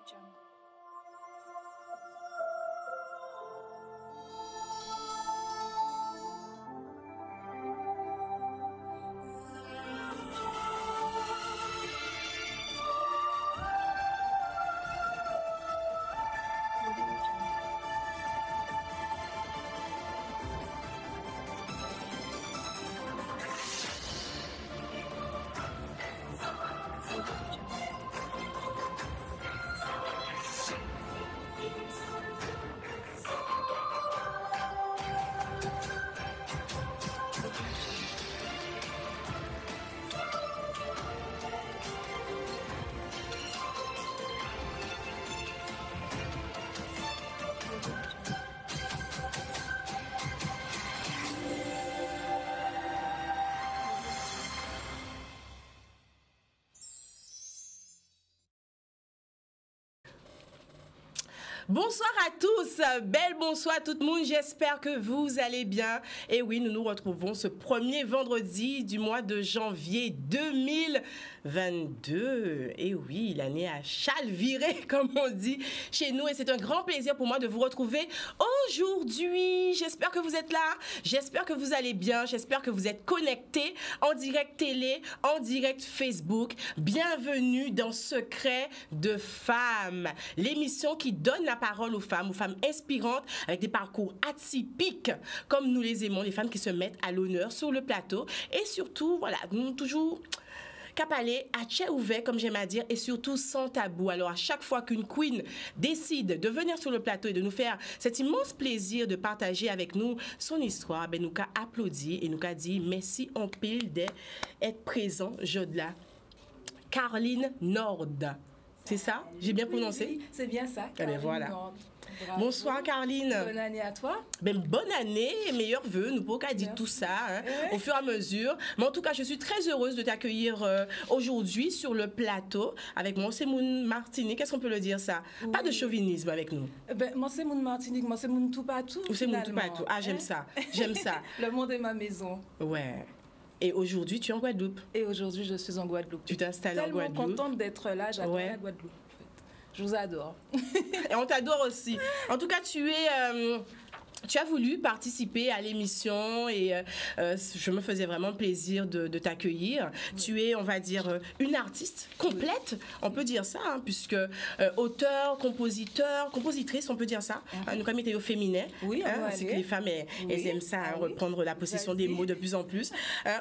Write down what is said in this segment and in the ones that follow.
Jungle. Bonsoir à tous, belle bonsoir à tout le monde, j'espère que vous allez bien. Et oui, nous nous retrouvons ce premier vendredi du mois de janvier 2022. Et oui, l'année a chalviré, comme on dit chez nous. Et c'est un grand plaisir pour moi de vous retrouver aujourd'hui. J'espère que vous êtes là, j'espère que vous allez bien, j'espère que vous êtes connectés en direct télé, en direct Facebook. Bienvenue dans Secret de Femmes, l'émission qui donne la parole aux femmes inspirantes avec des parcours atypiques comme nous les aimons, les femmes qui se mettent à l'honneur sur le plateau et surtout, voilà, nous toujours cap aller à tchè ouvert, comme j'aime à dire, et surtout sans tabou. Alors, à chaque fois qu'une queen décide de venir sur le plateau et de nous faire cet immense plaisir de partager avec nous son histoire, ben, nous qu'a applaudi et nous qu'a dit merci en pile d'être présent, Jodla. Caroline Nord. C'est ça? J'ai bien prononcé? Oui, c'est bien ça. Eh bien, voilà. Bravo. Bonsoir Caroline. Bonne année à toi. Ben, bonne année et meilleurs vœux. Nous pouvons qu'à dire tout ça hein, au fur et à mesure. Mais en tout cas, je suis très heureuse de t'accueillir aujourd'hui sur le plateau avec Monsemoun Martinique. Qu'est-ce qu'on peut le dire ça? Oui. Pas de chauvinisme avec nous. Ben, Monsemoun Martinique, Monsemoun tout partout. Ou c'est mon tout partout. Ah, j'aime ça. J'aime ça. Le monde est ma maison. Ouais. Et aujourd'hui, tu es en Guadeloupe. Et aujourd'hui, je suis en Guadeloupe. Tu t'installes en Guadeloupe. Tellement contente d'être là. J'adore la Guadeloupe. Je vous adore. Et on t'adore aussi. En tout cas, tu as voulu participer à l'émission et je me faisais vraiment plaisir de t'accueillir. Oui. Tu es, on va dire, une artiste complète, on peut dire ça, hein, puisque auteur, compositeur, compositrice, on peut dire ça. Nous, comme météo féminin, oui, hein, c'est que les femmes, elles aiment ça, hein, reprendre la possession des mots de plus en plus.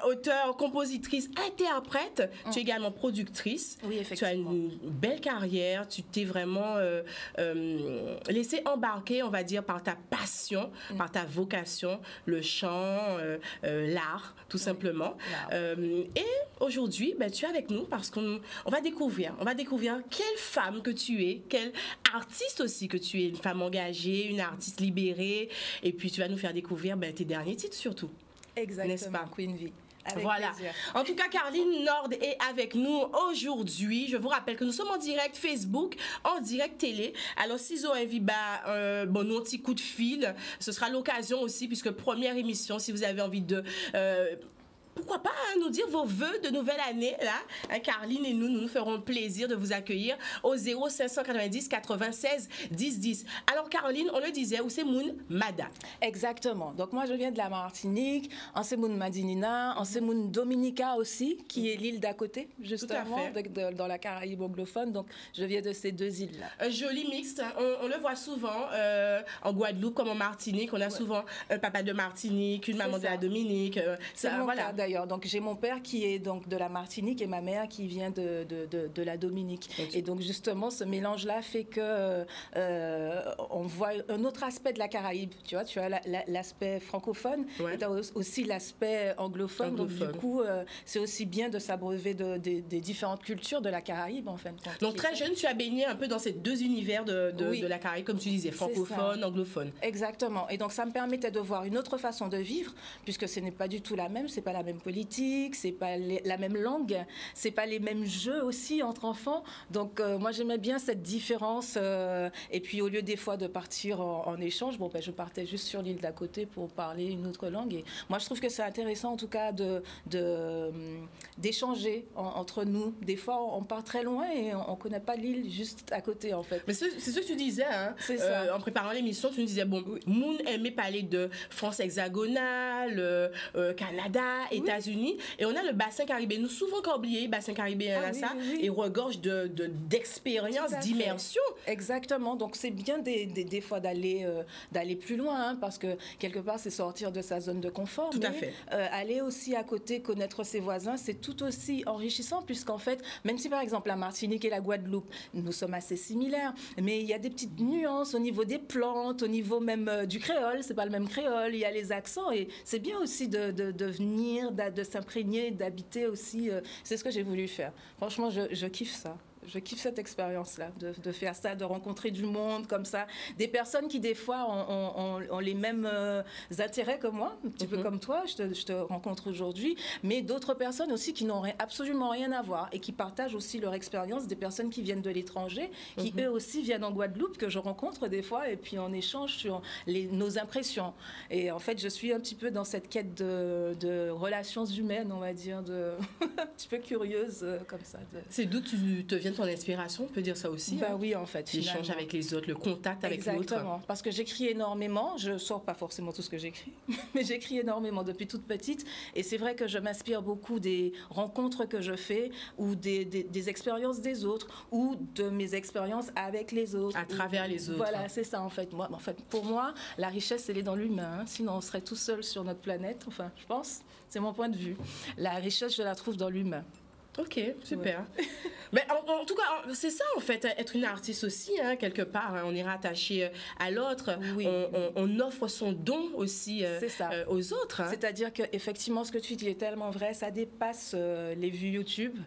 Auteur, compositrice, interprète, tu es également productrice. Oui, effectivement. Tu as une belle carrière, tu t'es vraiment laissé embarquer, on va dire, par ta passion, par ta vocation, le chant, l'art, tout simplement. Et aujourd'hui, ben, tu es avec nous parce qu'on va découvrir quelle femme que tu es, quelle artiste aussi que tu es, une femme engagée, une artiste libérée, et puis tu vas nous faire découvrir ben, tes derniers titres surtout. Exactement, n'est-ce pas? Queen V. Avec voilà. plaisir. En tout cas, Caroline Nord est avec nous aujourd'hui. Je vous rappelle que nous sommes en direct Facebook, en direct télé. Alors, si vous avez bon, un petit coup de fil, ce sera l'occasion aussi, puisque première émission, si vous avez envie de... pourquoi pas hein, nous dire vos vœux de nouvelle année, là. Hein, Caroline et nous ferons plaisir de vous accueillir au 0590 96 10 10. Alors, Caroline, on le disait, où c'est Moun Mada. Exactement. Donc, moi, je viens de la Martinique, en Semoun Madinina, en Semoun Dominica aussi, qui est l'île d'à côté, justement, dans la Caraïbe anglophone. Donc, je viens de ces deux îles-là. Un joli mixte. On le voit souvent en Guadeloupe comme en Martinique. On a souvent un papa de Martinique, une maman de la Dominique. C'est mon cas, d'ailleurs. Donc, j'ai mon père qui est donc de la Martinique et ma mère qui vient de la Dominique. Et donc, justement, ce mélange-là fait que on voit un autre aspect de la Caraïbe. Tu vois, tu as l'aspect francophone et tu as aussi l'aspect anglophone. Donc, du coup, c'est aussi bien de s'abreuver des différentes cultures de la Caraïbe, en fait. Donc, très jeune, tu as baigné un peu dans ces deux univers de la Caraïbe, comme tu disais, francophone, anglophone. Exactement. Et donc, ça me permettait de voir une autre façon de vivre, puisque ce n'est pas du tout la même, c'est pas la même même politique, c'est pas la même langue, c'est pas les mêmes jeux aussi entre enfants. Donc moi j'aimais bien cette différence. Et puis au lieu des fois de partir en échange, bon ben je partais juste sur l'île d'à côté pour parler une autre langue. Et moi je trouve que c'est intéressant en tout cas d'échanger entre nous. Des fois on part très loin et on connaît pas l'île juste à côté en fait. Mais c'est ce que tu disais, hein, en préparant l'émission, tu nous disais, bon, Moon aimait parler de France hexagonale, Canada, États-Unis, et on a le bassin caribéen. Nous, souvent quand oublié, bassin caribéen, et regorge d'expériences, d'immersion. Exactement, donc c'est bien des fois d'aller plus loin, hein, parce que quelque part c'est sortir de sa zone de confort. Tout à fait. Aller aussi à côté, connaître ses voisins, c'est tout aussi enrichissant, puisqu'en fait, même si par exemple la Martinique et la Guadeloupe, nous sommes assez similaires, mais il y a des petites nuances au niveau des plantes, au niveau même du créole, c'est pas le même créole, il y a les accents, et c'est bien aussi de venir, de s'imprégner, d'habiter aussi, c'est ce que j'ai voulu faire. Franchement, je kiffe ça. Je kiffe cette expérience-là, de faire ça, de rencontrer du monde comme ça. Des personnes qui, des fois, ont les mêmes intérêts que moi, un petit peu comme toi, je te rencontre aujourd'hui, mais d'autres personnes aussi qui n'ont absolument rien à voir et qui partagent aussi leur expérience, des personnes qui viennent de l'étranger, qui eux aussi viennent en Guadeloupe, que je rencontre des fois, et puis on échange sur nos impressions. Et en fait, je suis un petit peu dans cette quête de relations humaines, on va dire, un petit peu curieuse comme ça. C'est d'où tu te viens ton inspiration, on peut dire ça aussi. Bah oui, en fait. L'échange avec les autres, le contact avec l'autre. Exactement. Parce que j'écris énormément. Je ne sors pas forcément tout ce que j'écris, mais j'écris énormément depuis toute petite. Et c'est vrai que je m'inspire beaucoup des rencontres que je fais ou des expériences des autres ou de mes expériences avec les autres. À travers les autres. Voilà, c'est ça en fait. Pour moi, la richesse, elle est dans l'humain. Hein. Sinon, on serait tout seul sur notre planète. Enfin, je pense. C'est mon point de vue. La richesse, je la trouve dans l'humain. Ok, super. Ouais. Mais en tout cas, c'est ça en fait, être une artiste aussi, hein, quelque part. Hein, on est rattaché à l'autre. Oui. On offre son don aussi aux autres. Hein. C'est-à-dire qu'effectivement, ce que tu dis est tellement vrai. Ça dépasse les vues YouTube,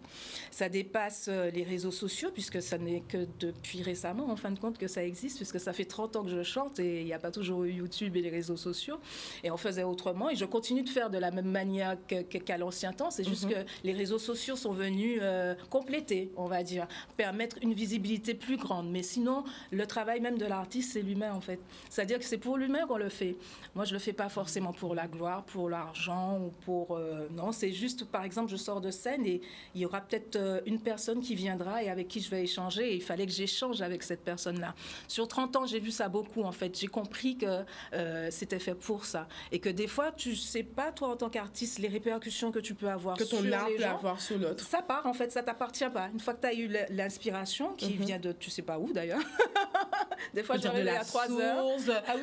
ça dépasse les réseaux sociaux, puisque ça n'est que depuis récemment, en fin de compte, que ça existe, puisque ça fait 30 ans que je chante et il n'y a pas toujours eu YouTube et les réseaux sociaux. Et on faisait autrement. Et je continue de faire de la même manière qu'à l'ancien temps. C'est juste que les réseaux sociaux sont venus compléter, on va dire, permettre une visibilité plus grande. Mais sinon, le travail même de l'artiste, c'est l'humain, en fait. C'est-à-dire que c'est pour l'humain qu'on le fait. Moi, je ne le fais pas forcément pour la gloire, pour l'argent ou pour... non, c'est juste, par exemple, je sors de scène et il y aura peut-être une personne qui viendra et avec qui je vais échanger et il fallait que j'échange avec cette personne-là. Sur 30 ans, j'ai vu ça beaucoup, en fait. J'ai compris que c'était fait pour ça. Et que des fois, tu ne sais pas, toi, en tant qu'artiste, les répercussions que tu peux avoir sur les gens. Que ton art peut avoir sur l'autre. Ça part, en fait, ça t'appartient pas. Une fois que tu as eu l'inspiration, qui vient de tu sais pas où d'ailleurs. Des fois, je réveille à 3 heures.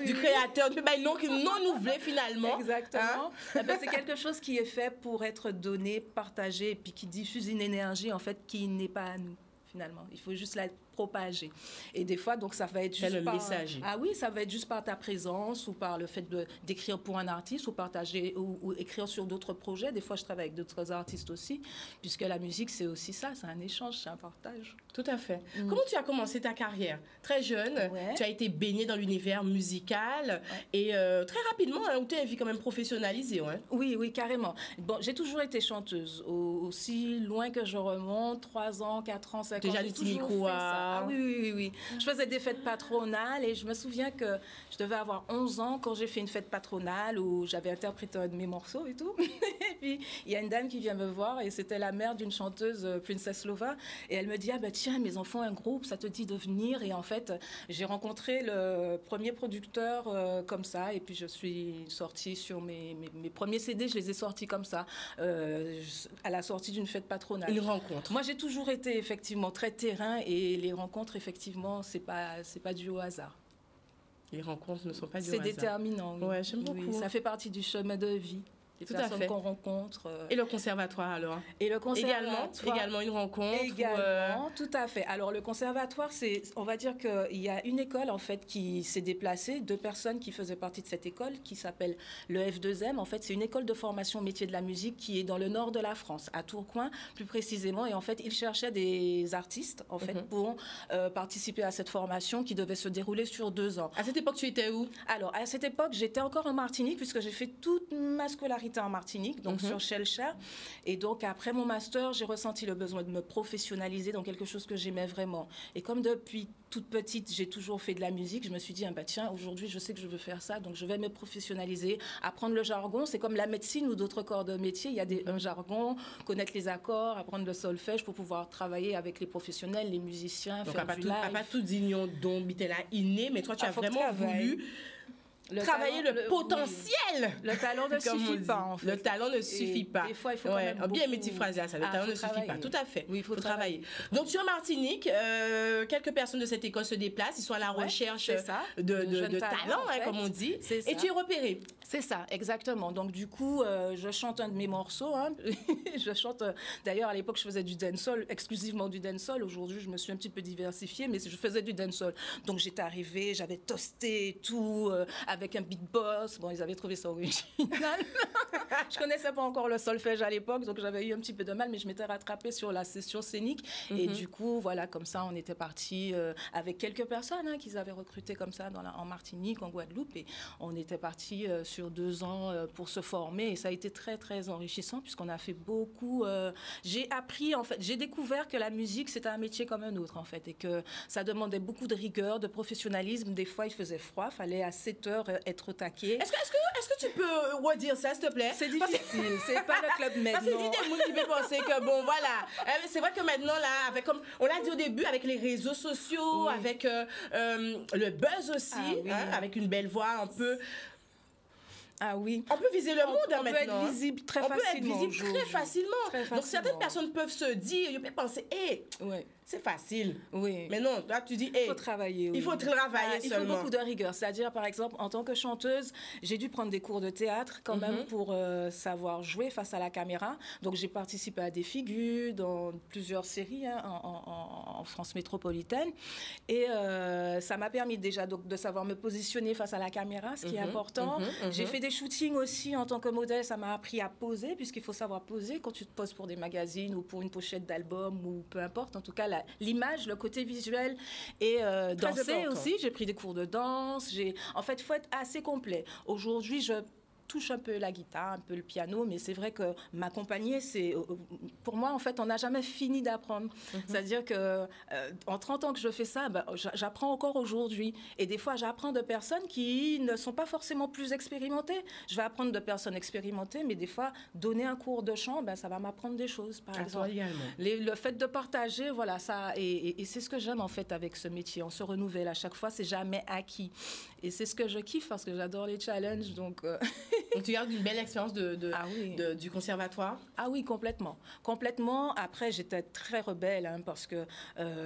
Du créateur, non renouvelé finalement. Exactement. Hein? C'est quelque chose qui est fait pour être donné, partagé, et puis qui diffuse une énergie, en fait, qui n'est pas à nous, finalement. Il faut juste la propager. Et des fois, donc, ça va être juste par... messager. Ah oui, ça va être juste par ta présence ou par le fait d'écrire pour un artiste ou partager ou écrire sur d'autres projets. Des fois, je travaille avec d'autres artistes aussi, puisque la musique, c'est aussi ça, c'est un échange, c'est un partage. Tout à fait. Comment tu as commencé ta carrière? Très jeune, tu as été baignée dans l'univers musical et très rapidement, hein, tu as une vie quand même professionnalisée. Ouais. Oui, carrément. Bon, j'ai toujours été chanteuse. Aussi loin que je remonte, 3 ans, 4 ans, 5 ans. Déjà, du micro Ah oui. Je faisais des fêtes patronales et je me souviens que je devais avoir 11 ans quand j'ai fait une fête patronale où j'avais interprété un de mes morceaux et tout. Et puis, il y a une dame qui vient me voir et c'était la mère d'une chanteuse, Princess Lova. Et elle me dit, tiens, mes enfants ont un groupe, ça te dit de venir? Et en fait, j'ai rencontré le premier producteur comme ça. Et puis, je suis sortie sur mes premiers CD, je les ai sortis comme ça, à la sortie d'une fête patronale. Une rencontre. Moi, j'ai toujours été effectivement très terrain et les rencontres, effectivement, c'est pas dû au hasard. Les rencontres ne sont pas dues au hasard. C'est déterminant. Oui. Ouais, j'aime beaucoup. Oui, ça fait partie du chemin de vie. Les personnes qu'on rencontre. Et le conservatoire, alors? Et le conservatoire. Également une rencontre? Également, tout à fait. Alors, le conservatoire, on va dire qu'il y a une école, en fait, qui s'est déplacée, 2 personnes qui faisaient partie de cette école, qui s'appelle le F2M. En fait, c'est une école de formation métier de la musique qui est dans le nord de la France, à Tourcoing, plus précisément. Et en fait, ils cherchaient des artistes, en fait, pour participer à cette formation qui devait se dérouler sur 2 ans. À cette époque, tu étais où? Alors, à cette époque, j'étais encore en Martinique, puisque j'ai fait toute ma scolarité majorité en Martinique, donc sur Shellshare. Et donc, après mon master, j'ai ressenti le besoin de me professionnaliser dans quelque chose que j'aimais vraiment. Et comme depuis toute petite, j'ai toujours fait de la musique, je me suis dit, ah bah tiens, aujourd'hui, je sais que je veux faire ça, donc je vais me professionnaliser, apprendre le jargon. C'est comme la médecine ou d'autres corps de métier. Il y a un jargon, connaître les accords, apprendre le solfège pour pouvoir travailler avec les professionnels, les musiciens, donc, faire du live. Donc, pas tout dignon dont tu es là inné, mais toi, tu as vraiment voulu travailler le potentiel. Le talent ne suffit pas, en fait. Le talent ne suffit pas. Des fois, il faut quand même bien aimé cette phrase-là, ça. Le talent ne suffit pas. Tout à fait. Oui, il faut travailler. Donc, sur Martinique, quelques personnes de cette école se déplacent. Ils sont à la recherche de talent, comme on dit. Et tu es repérée. C'est ça, exactement. Donc, du coup, je chante un de mes morceaux. Je chante... D'ailleurs, à l'époque, je faisais du dancehall, exclusivement du dancehall. Aujourd'hui, je me suis un petit peu diversifiée, mais je faisais du dancehall. Donc, j'étais arrivée, j'avais toasté et tout, avec un big boss. Bon, ils avaient trouvé ça original. Je connaissais pas encore le solfège à l'époque, donc j'avais eu un petit peu de mal, mais je m'étais rattrapée sur la session scénique. Et du coup, voilà, comme ça, on était partis avec quelques personnes qu'ils avaient recrutées comme ça en Martinique, en Guadeloupe. Et on était partis sur 2 ans pour se former. Et ça a été très, très enrichissant, puisqu'on a fait beaucoup... j'ai appris, en fait, j'ai découvert que la musique, c'était un métier comme un autre, en fait, et que ça demandait beaucoup de rigueur, de professionnalisme. Des fois, il faisait froid, il fallait à 7 heures être au taquet. Est-ce que tu peux redire ça, s'il te plaît? C'est difficile, c'est pas le Club Med. Parce qu'il y a des gens qui peuvent penser que, bon, voilà. C'est vrai que maintenant, là, avec, comme on l'a dit au début, avec les réseaux sociaux, avec le buzz aussi, avec une belle voix un peu... Ah oui. On peut viser le monde maintenant. On peut être visible très facilement. On peut être visible très facilement. Donc, certaines personnes peuvent se dire, ils peuvent penser, c'est facile. Oui. Mais non, là, tu dis, il faut travailler. Il faut travailler seulement. Il faut beaucoup de rigueur. C'est-à-dire, par exemple, en tant que chanteuse, j'ai dû prendre des cours de théâtre quand même pour savoir jouer face à la caméra. Donc, j'ai participé à des figures dans plusieurs séries en France métropolitaine. Et ça m'a permis déjà donc, de savoir me positionner face à la caméra, ce qui est important. J'ai fait des shootings aussi en tant que modèle. Ça m'a appris à poser, puisqu'il faut savoir poser quand tu te poses pour des magazines ou pour une pochette d'album ou peu importe. En tout cas, l'image, le côté visuel et danser aussi. J'ai pris des cours de danse. En fait, il faut être assez complet. Aujourd'hui, je touche un peu la guitare, un peu le piano, mais c'est vrai que m'accompagner, c'est... Pour moi, en fait, on n'a jamais fini d'apprendre. C'est-à-dire que en 30 ans que je fais ça, j'apprends encore aujourd'hui. Et des fois, j'apprends de personnes qui ne sont pas forcément plus expérimentées. Je vais apprendre de personnes expérimentées, mais des fois, donner un cours de chant, ça va m'apprendre des choses, par exemple. Le fait de partager, voilà, ça... Et c'est ce que j'aime, en fait, avec ce métier. On se renouvelle à chaque fois, c'est jamais acquis. Et c'est ce que je kiffe, parce que j'adore les challenges, donc... Donc, tu gardes une belle expérience du conservatoire? Ah oui, complètement. Complètement. Après, j'étais très rebelle parce que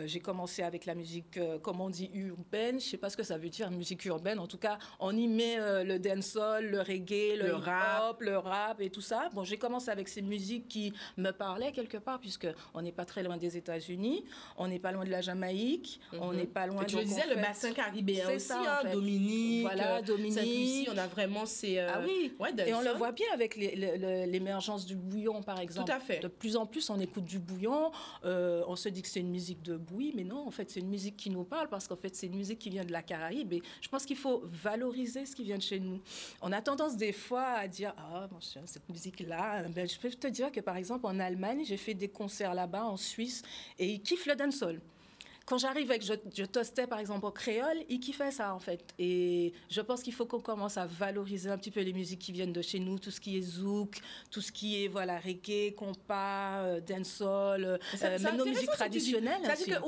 j'ai commencé avec la musique, comme on dit, urbaine. Je ne sais pas ce que ça veut dire, musique urbaine. En tout cas, on y met le dancehall, le reggae, le hip-hop, le rap et tout ça. Bon, j'ai commencé avec ces musiques qui me parlaient quelque part, puisqu'on n'est pas très loin des États-Unis, on n'est pas loin de la Jamaïque, on n'est pas loin... Tu le disais, le bassin caribéen aussi, ça, Dominique, voilà, Dominique. Sainte-Lucie, on a vraiment ces... Ah oui. Et on le voit bien avec l'émergence du bouillon, par exemple. Tout à fait. De plus en plus, on écoute du bouillon. On se dit que c'est une musique de bouillie, mais non, en fait, c'est une musique qui nous parle parce qu'en fait, c'est une musique qui vient de la Caraïbe. Et je pense qu'il faut valoriser ce qui vient de chez nous. On a tendance des fois à dire « Ah, mon cher, cette musique-là... » Je peux te dire que, par exemple, en Allemagne, j'ai fait des concerts là-bas, en Suisse, et ils kiffent le dancehall. Quand j'arrive et que je toastais, par exemple, au créole, ils kiffaient ça, en fait. Et je pense qu'il faut qu'on commence à valoriser un petit peu les musiques qui viennent de chez nous, tout ce qui est zouk, tout ce qui est, voilà, reggae, compas, dancehall, même nos musiques traditionnelles. C'est-à-dire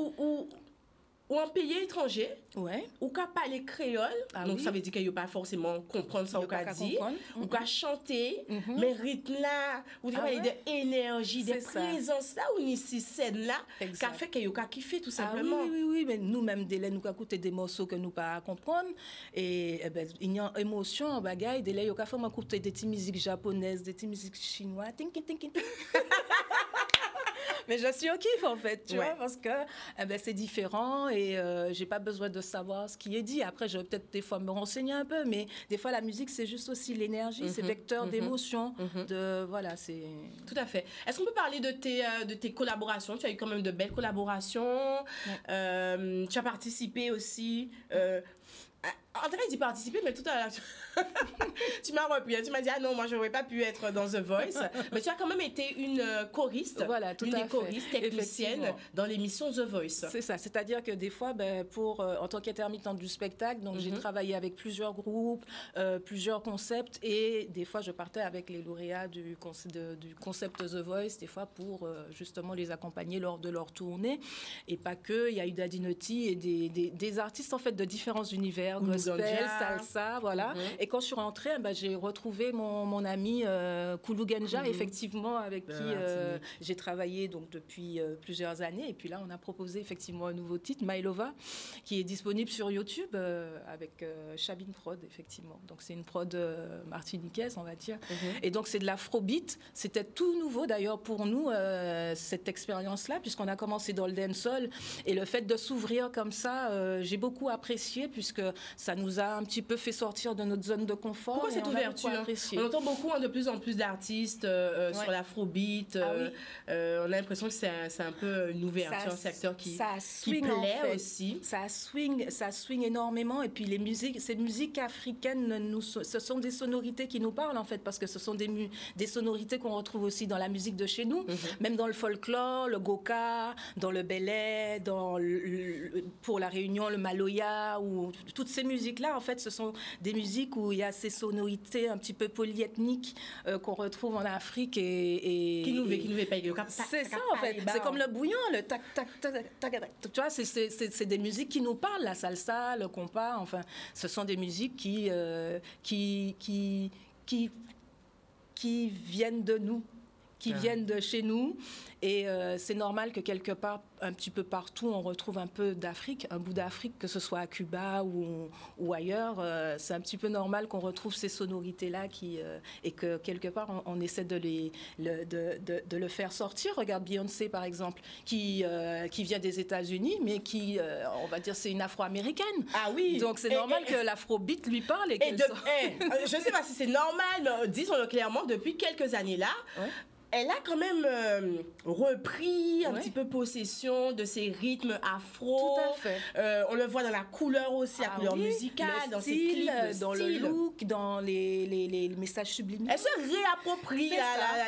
ou un pays étranger, ou qu'à parler créole, donc ça veut dire qu'il n'y a pas forcément comprendre ça ou qu'à dire, ou qu'à chanter, mais rythme là, ou des énergie, des présences là, ou ici scène là, qu'a fait qu'il y a kiffé tout simplement. Oui, mais nous-mêmes, nous avons écouté des morceaux que nous pas comprendre, et il y a une émotion en bagaille, il y a fait écouter des petites musiques japonaises, des petites musiques chinoises, mais je suis au kiff, en fait, tu vois, parce que c'est différent et j'ai pas besoin de savoir ce qui est dit. Après, je vais peut-être des fois me renseigner un peu, mais des fois, la musique, c'est juste aussi l'énergie, c'est vecteur d'émotion. Voilà, c'est... Tout à fait. Est-ce qu'on peut parler de tes collaborations? Tu as eu quand même de belles collaborations. Tu as participé aussi... André dit participer, mais tout à l'heure, tu m'as repris. Tu m'as dit, ah non, moi, je n'aurais pas pu être dans The Voice. Mais tu as quand même été une choriste, voilà, une des choristes techniciennes dans l'émission The Voice. C'est ça. C'est-à-dire que des fois, en tant qu'intermittente du spectacle, donc j'ai travaillé avec plusieurs groupes, plusieurs concepts. Et des fois, je partais avec les lauréats du concept The Voice, des fois pour justement les accompagner lors de leur tournée. Et pas que. Il y a eu Daddy Naughty et des artistes, en fait, de différents univers, gospel, salsa, voilà. Et quand je suis rentrée, j'ai retrouvé mon ami Koulou Genja, effectivement, avec qui j'ai travaillé donc, depuis plusieurs années. Et puis là, on a proposé effectivement un nouveau titre, My Lova, qui est disponible sur YouTube avec Chabine Prod, effectivement. Donc c'est une prod martiniquaise, on va dire. Et donc c'est de l'afrobeat. C'était tout nouveau d'ailleurs pour nous, cette expérience-là, puisqu'on a commencé dans le dancehall. Et le fait de s'ouvrir comme ça, j'ai beaucoup apprécié, puisque ça nous a un petit peu fait sortir de notre zone de confort. Pourquoi cette ouverture? On entend beaucoup de plus en plus d'artistes sur l'afrobeat. On a l'impression que c'est un peu une ouverture, un secteur qui plaît en fait. Aussi. Ça swing énormément. Et puis ces musiques africaines, ce sont des sonorités qui nous parlent en fait, parce que ce sont des sonorités qu'on retrouve aussi dans la musique de chez nous, même dans le folklore, le goka, dans le belé, pour la Réunion, le maloya, ou toutes ces musiques-là, en fait, ce sont des musiques où il y a ces sonorités un petit peu polyethniques qu'on retrouve en Afrique qui nous fait c'est ça en fait, c'est comme le bouillon, le tac tac tac tac tac. Tu vois, c'est des musiques qui nous parlent, la salsa, le compas, enfin, ce sont des musiques qui viennent de nous, qui viennent de chez nous. Et c'est normal que quelque part, un petit peu partout, on retrouve un peu d'Afrique, un bout d'Afrique, que ce soit à Cuba ou ailleurs. C'est un petit peu normal qu'on retrouve ces sonorités-là et que quelque part, on essaie de le faire sortir. Regarde Beyoncé, par exemple, qui vient des États-Unis, mais qui, on va dire, c'est une afro-américaine. Ah oui. Donc c'est normal que l'afrobeat lui parle. Je ne sais pas si c'est normal, mais disons-le clairement, depuis quelques années-là, elle a quand même repris un petit peu possession de ses rythmes afro. Tout à fait. On le voit dans la couleur aussi, la couleur musicale, dans ses clips, dans le look, dans les messages subliminaux. Elle se réapproprie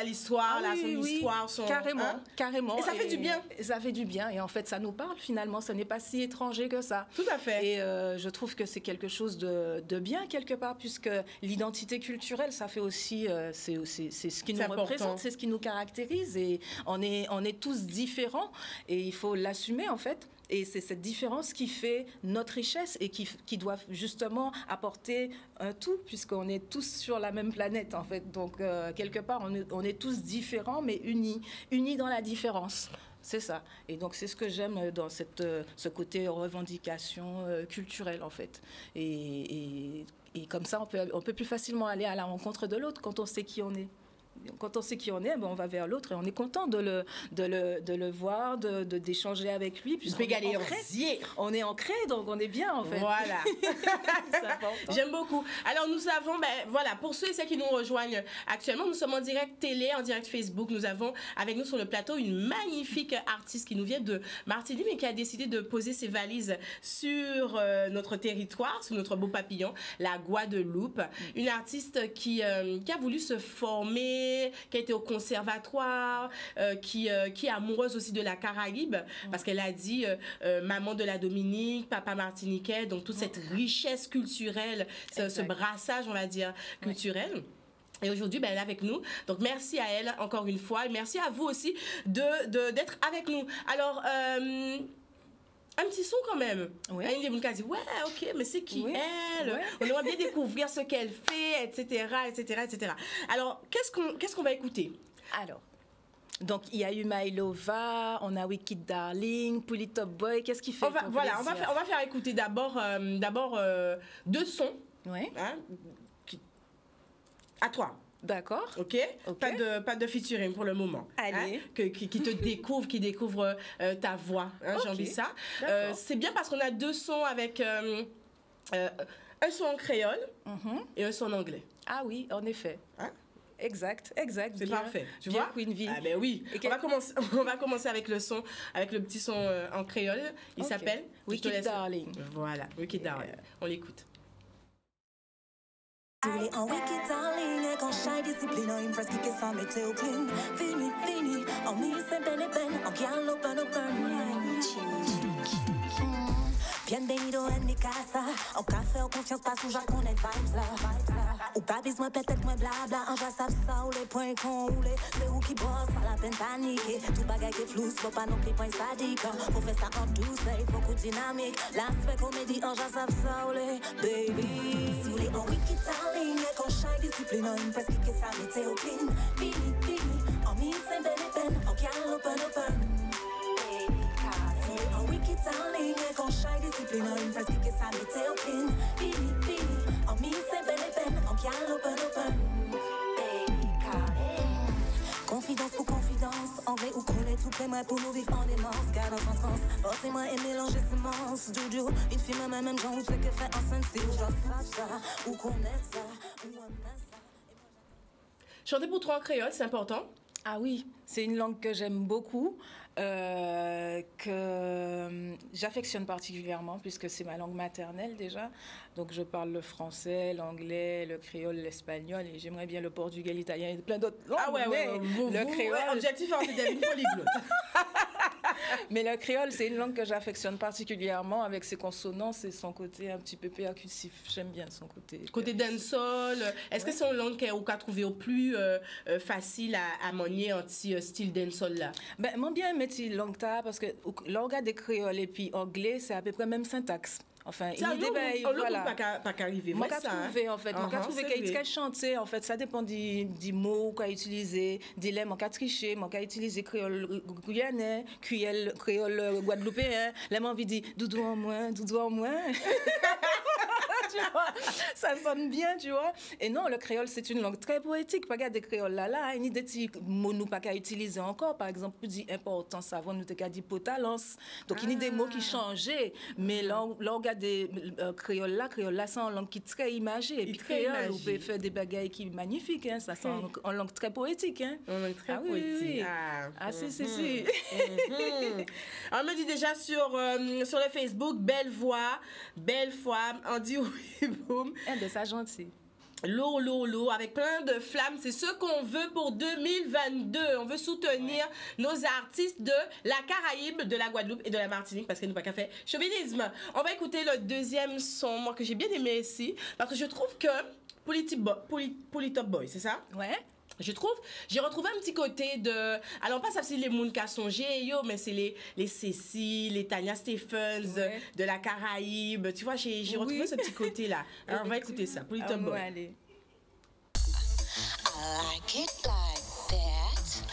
l'histoire, son histoire, son... Carrément. Et ça fait du bien. Ça fait du bien. Et en fait, ça nous parle finalement. Ce n'est pas si étranger que ça. Tout à fait. Et je trouve que c'est quelque chose de bien quelque part, puisque l'identité culturelle, ça fait aussi, c'est ce qui nous représente, c'est ce qui nous caractérise, et on est tous différents et il faut l'assumer en fait. Et c'est cette différence qui fait notre richesse et qui doit justement apporter un tout, puisqu'on est tous sur la même planète en fait. Donc quelque part on est tous différents mais unis dans la différence. C'est ça. Et donc, c'est ce que j'aime dans ce côté revendication culturelle, en fait. Et comme ça, on peut plus facilement aller à la rencontre de l'autre quand on sait qui on est. Quand on sait qui on est, on va vers l'autre et on est content de le voir, d'échanger avec lui. On est ancré, donc on est bien en fait. Voilà. J'aime beaucoup. Alors nous avons, voilà, pour ceux et celles qui nous rejoignent actuellement, nous sommes en direct télé, en direct Facebook. Nous avons avec nous sur le plateau une magnifique artiste qui nous vient de Martinique, mais qui a décidé de poser ses valises sur notre territoire, sur notre beau papillon, la Guadeloupe. Une artiste qui a voulu se former, qui a été au conservatoire, qui est amoureuse aussi de la Caraïbe, parce qu'elle a dit maman de la Dominique, papa martiniquais, donc toute cette richesse culturelle, ce brassage, on va dire, culturel. Et aujourd'hui, elle est avec nous. Donc, merci à elle encore une fois. Et merci à vous aussi d'être avec nous. Alors, un petit son quand même. Oui. Il y a une qui a dit, ouais, ok, mais c'est qui elle? On aimerait bien découvrir ce qu'elle fait, etc., etc., etc. Alors, qu'est-ce qu'on va écouter? Alors, donc il y a eu My Lova, on a Wicked Darling, Pull It Up Boy. Qu'est-ce qui fait? On va faire écouter d'abord deux sons. Oui. Hein, à toi. D'accord. Ok. Pas de featuring pour le moment. Allez. Hein, qui te découvre, qui découvre ta voix. Hein, j'ai envie ça. C'est bien parce qu'on a deux sons avec un son en créole et un son en anglais. Ah oui, en effet. Hein? Exact. C'est parfait. Tu bien vois? Queenville. Ah ben oui. On va commencer avec le son, avec le petit son en créole. Il s'appelle Wicked Darling. Voilà, Wicked Darling. On l'écoute. Tous les en wiki darling, et quand j'ai discipline, il me reste qui ça mettait au clean. Fini, fini, en mi c'est ben et ben, en kian open. Bienvenido en mi casa, en café, en confiance, pas sous j'en connais vibes là. Ou pas besoin peut-être moins blabla, en jazz ça ou les points qu'on roule, c'est où qui bosse, pas la peine paniquer. Tout bagaille qui flou, faut pas non plus point sadique. Faut faire ça en douce, il faut coup dynamique. L'aspect comédie, en jazz ça ou les baby. Si vous voulez en wiki darling, et quand j'ai discipline, il me presque que ça mettait au clean. Fini, fini, en mi c'est ben et ben, en kian open. En wiki darling, et quand j'ai discipline, il me presque que ça mettait au clean. Fini, fini, en mi c'est ben et ben, en kian open. Confidence pour confidence, en vrai ou connaît tout près moi pour nous vivre en démence. Car dans son sens, forcément et mélanger semences. Joujou, une fille même genre où tu que fait en scène, si ou j'en sais ça, ou connaître ça, ou on a ça. Chanter pour toi en créole, c'est important? Ah oui, c'est une langue que j'aime beaucoup, que j'affectionne particulièrement puisque c'est ma langue maternelle déjà. Donc je parle le français, l'anglais, le créole, l'espagnol et j'aimerais bien le portugais, l'italien et plein d'autres langues. Ah ouais, le créole. Ouais, objectif, c'est une polyglotte. Mais le créole, c'est une langue que j'affectionne particulièrement avec ses consonances et son côté un petit peu percussif. J'aime bien son côté. Côté dancehall, est-ce que c'est une langue qu'on a trouvé au plus facile à manier anti-style dancehall là? Ben, moi bien aimé cette langue là parce que l'organe des créoles et puis anglais, c'est à peu près même syntaxe. Enfin, il y voilà. Pas qu'arriver. Moi, qu'à trouver, en fait. Moi, qu'à trouver qu'à chanter, en fait. Ça dépend des mots qu'on a utilisés, des lettres, moi, qu'à tricher, moi, qu'à utiliser créole guyanais, créole guadeloupéen. Là, moi, envie de dire doudou en moins. Tu vois, ça sonne bien, tu vois. Et non, le créole, c'est une langue très poétique. Pas des créoles là, il y a des petits mots nous pas qu'à utiliser encore. Par exemple, plus dit importance avant, nous t'as dit potence. Donc, il y a des mots qui changeaient. Mais l'organe des créoles là, c'est une langue qui est très imagée. Et puis créole, vous pouvez faire des bagailles qui sont magnifiques. Hein. Ça, c'est une langue très poétique. Hein. Une langue très poétique. Oui. Si. On me dit déjà sur le Facebook, belle voix, belle femme, on dit oui, boum. Eh bien, ça, gentil. Lourd, avec plein de flammes. C'est ce qu'on veut pour 2022. On veut soutenir nos artistes de la Caraïbe, de la Guadeloupe et de la Martinique parce que nous pas qu'à faire chauvinisme. On va écouter le deuxième son, moi, que j'ai bien aimé ici, parce que je trouve que Polytop Boy, c'est ça? Ouais. Je trouve, j'ai retrouvé un petit côté de... Alors, pas ça, c'est les Moun qui songé, mais c'est les Cécile, les Tania Stephens de la Caraïbe. Tu vois, j'ai retrouvé ce petit côté-là. Alors, on va écouter ça. Polytop Boy. I like it like that.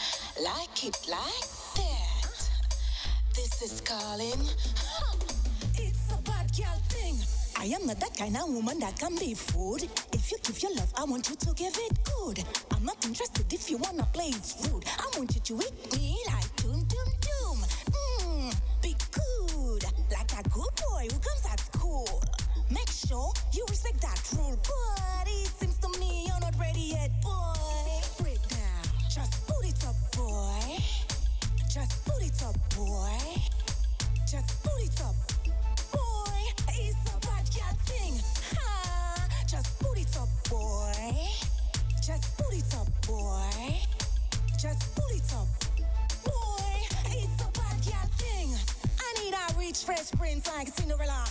Like it like that. This is calling. It's a bad girl thing. I am not that kind of woman that can be fooled. If you give your love, I want you to give it good. I'm not interested if you wanna play it rude. I want you to eat me like doom. Be good, like a good boy who comes at school. Make sure you respect that rule. But it seems to me you're not ready yet, boy. Break down, just put it up, boy. Just put it up, boy. Just put it up. It's a bad girl thing. Just put it up, boy. Just put it up, boy. Just put it up, boy. It's a bad girl thing. I need a rich, fresh prince like Cinderella.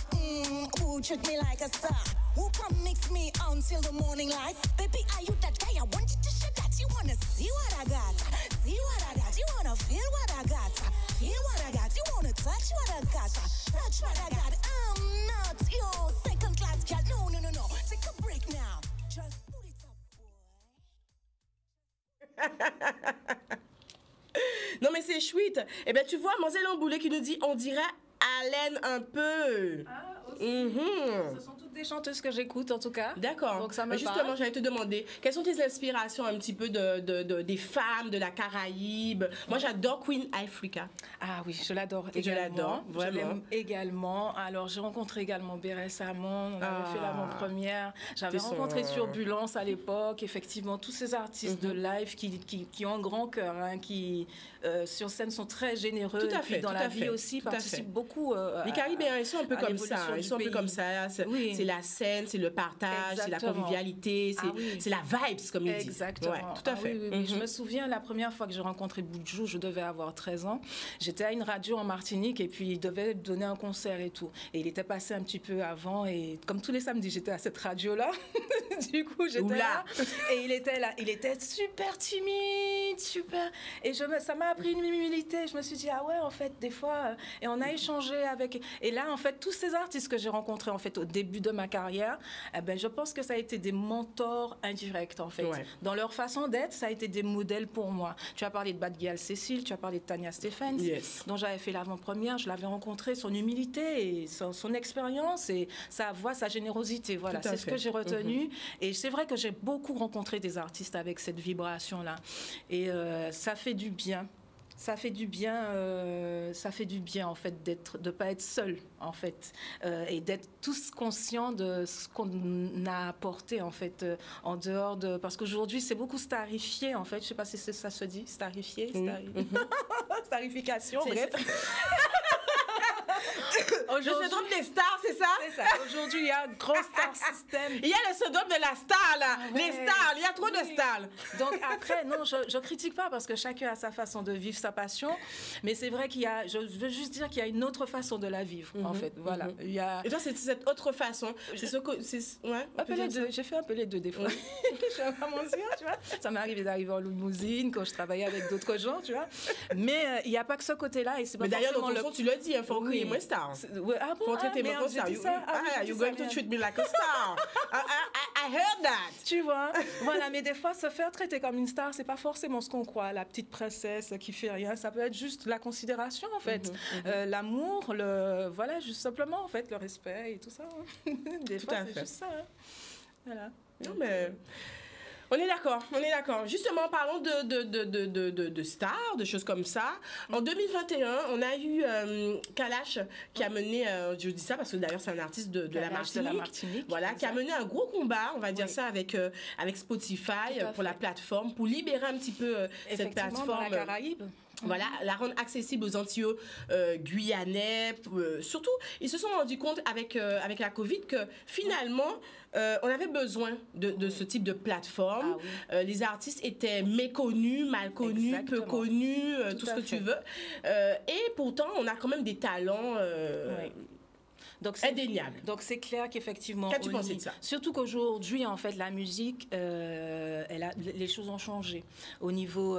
Who treat me like a star? Who come mix me until the morning light? Baby, are you that guy? I want you to show that. You wanna see what I got? See what I got? You wanna feel what I got? Feel what I got? You wanna touch what I got? Touch what I got? I'm not your second class cat. No. Take a break now. Just put it up, boy. Non, mais c'est chouette. Eh bien, tu vois, Mademoiselle Amboulet qui nous dit, on dirait Haleine un peu. Ah, aussi. Ce sont toutes des chanteuses que j'écoute, en tout cas. D'accord. Donc, ça me Justement, parle. j'allais te demander, quelles sont tes inspirations un petit peu des femmes de la Caraïbe? Moi, j'adore Queen Africa. Ah oui, je l'adore également. Je l'adore, vraiment. Je l'aime également. Alors, j'ai rencontré également Bérès Samon. On avait fait l'avant-première. J'avais rencontré Turbulence à l'époque. Effectivement, tous ces artistes de live qui ont un grand cœur, hein, qui, sur scène, sont très généreux. Tout à fait, et puis, dans la vie aussi, participent beaucoup. Les Caribéens, ils sont un peu comme ça. ils sont un peu comme ça. C'est la scène, c'est le partage, c'est la convivialité, c'est la vibes, comme ils disent. Exactement. Ouais, tout à fait. Oui. Je me souviens, la première fois que j'ai rencontré Boudjou, je devais avoir 13 ans. J'étais à une radio en Martinique et puis il devait donner un concert et tout. Et il était passé un petit peu avant et comme tous les samedis, j'étais à cette radio-là. Du coup, j'étais là. Et il était là. Il était super timide, super. Et ça m'a appris une humilité. Je me suis dit, ah ouais, en fait, des fois... Et on a échangé avec... Et là, en fait, tous ces artistes que j'ai rencontrés, en fait, au début de ma carrière, je pense que ça a été des mentors indirects, en fait. Ouais. Dans leur façon d'être, ça a été des modèles pour moi. Tu as parlé de Bad Gyal Cécile, tu as parlé de Tania Stephens, dont j'avais fait l'avant-première. Je l'avais rencontré, son humilité et son expérience et sa voix, sa générosité. Voilà, c'est ce que j'ai retenu. Et c'est vrai que j'ai beaucoup rencontré des artistes avec cette vibration-là. Et ça fait du bien. Ça fait du bien en fait de pas être seul en fait et d'être tous conscients de ce qu'on a apporté en fait en dehors de parce qu'aujourd'hui c'est beaucoup starifié en fait, je sais pas si ça se dit starifié, starification, bref. Le syndrome des stars, c'est ça? C'est ça. Aujourd'hui, il y a un grand star system. Il y a le syndrome de la star, là. Les stars, il y a trop de stars. Donc après, non, je critique pas parce que chacun a sa façon de vivre sa passion. Mais c'est vrai je veux juste dire qu'il y a une autre façon de la vivre, en fait. Voilà. Il y a... Et toi, c'est cette autre façon. C'est ce que... Ouais, un peu les deux. J'ai fait un peu les deux des fois. Je vais pas mentir, tu vois. Ça m'est arrivé d'arriver en limousine quand je travaillais avec d'autres gens, tu vois. Mais il n'y a pas que ce côté-là. Et c'est pas mais d'ailleurs, dans ton son, tu l'as dit, il faut crier moins star. Ah bon, you're going to treat me like a star. I heard that. Tu vois, voilà, mais des fois, se faire traiter comme une star, c'est pas forcément ce qu'on croit. La petite princesse qui fait rien, ça peut être juste la considération, en fait. L'amour, voilà, juste simplement, en fait, le respect et tout ça. Des fois, c'est juste ça. Voilà. Non, mais... On est d'accord. Justement, parlons de stars, de choses comme ça. En 2021, on a eu Kalash qui a mené, je dis ça parce que d'ailleurs c'est un artiste de la Martinique, voilà, qui a mené un gros combat, on va dire ça, avec Spotify pour la plateforme, pour libérer un petit peu cette plateforme. Dans la Caraïbe. Voilà, la rendre accessible aux Antillais guyanais. Surtout, ils se sont rendus compte avec la Covid que finalement, on avait besoin de ce type de plateforme. Les artistes étaient méconnus, mal connus, peu connus, tout ce que tu veux. Et pourtant, on a quand même des talents... indéniable. Donc c'est clair qu'effectivement, qu'as-tu pensé de ça? Surtout qu'aujourd'hui, en fait, la musique, les choses ont changé au niveau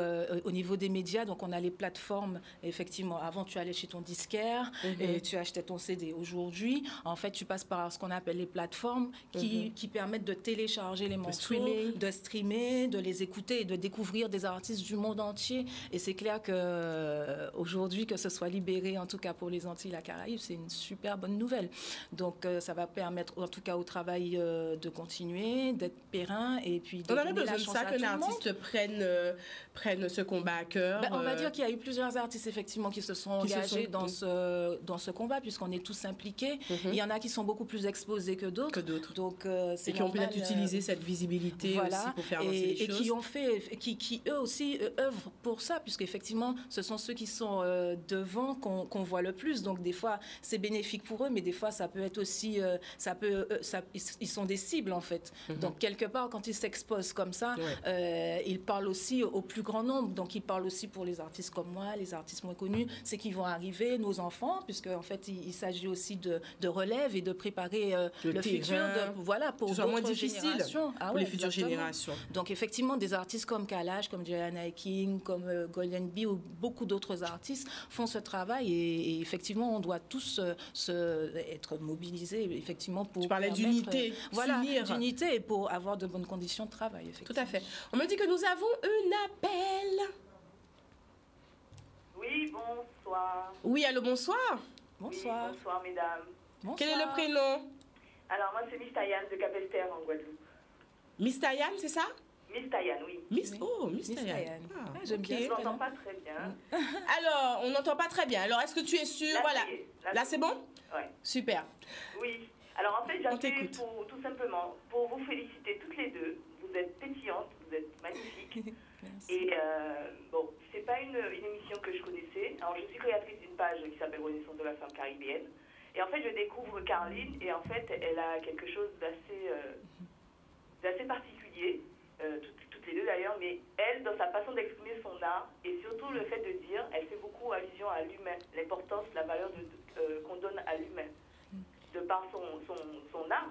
des médias. Donc on a les plateformes. Effectivement, avant tu allais chez ton disquaire et tu achetais ton CD. Aujourd'hui, en fait, tu passes par ce qu'on appelle les plateformes qui permettent de télécharger les morceaux, de streamer, de les écouter et de découvrir des artistes du monde entier. Et c'est clair que aujourd'hui, que ce soit libéré, en tout cas pour les Antilles, la Caraïbe, c'est une super bonne nouvelle. Donc ça va permettre en tout cas au travail de continuer, d'être périn et puis de on avait besoin de ça qu'un artiste prenne ce combat à cœur. On va dire qu'il y a eu plusieurs artistes effectivement qui se sont engagés dans ce combat puisqu'on est tous impliqués. Il y en a qui sont beaucoup plus exposés que d'autres. Donc et qui ont peut-être utilisé cette visibilité aussi pour faire avancer les choses. Et qui ont fait, qui eux aussi œuvrent pour ça puisqu'effectivement ce sont ceux qui sont devant qu'on voit le plus. Donc des fois c'est bénéfique pour eux, mais des fois ça peut être aussi, ils sont des cibles en fait. Donc quelque part quand ils s'exposent comme ça, ils parlent aussi au plus grand nombre. Donc ils parlent aussi pour les artistes comme moi, les artistes moins connus, c'est qu'ils vont arriver, nos enfants, puisque en fait il s'agit aussi de relève et de préparer le futur, pour d'autres générations. Pour les futures générations. Donc effectivement des artistes comme Kalash, comme Joanna King, comme Golden Bee ou beaucoup d'autres artistes font ce travail et effectivement on doit tous être mobilisés effectivement pour... Tu parlais d'unité, d'unité et pour avoir de bonnes conditions de travail. Tout à fait. On me dit que nous avons un appel. Oui, bonsoir. Oui, allô, bonsoir. Bonsoir. Oui, bonsoir, mesdames. Bonsoir. Quel est le prénom? Alors, moi, c'est Miss Tayane de Capester en Guadeloupe. Miss Tayane, c'est ça? Miss Tayane, oui. Miss Tayane. J'aime bien. Je ne m'entends pas très bien. Alors, on n'entend pas très bien. Alors, est-ce que tu es sûre? Voilà. Là, c'est bon? Oui. Super. Oui. Alors, en fait, j'appelle tout simplement pour vous féliciter toutes les deux. Vous êtes pétillantes, vous êtes magnifiques. Merci. Et bon, c'est pas une émission que je connaissais. Alors, je suis créatrice d'une page qui s'appelle Renaissance de la femme caribéenne. Et en fait, je découvre Carline et en fait, elle a quelque chose d'assez particulier, toutes les deux d'ailleurs, mais elle, dans sa façon d'exprimer son art et surtout le fait de dire, elle fait beaucoup allusion à l'humain, l'importance, la valeur qu'on donne à l'humain, de par son art.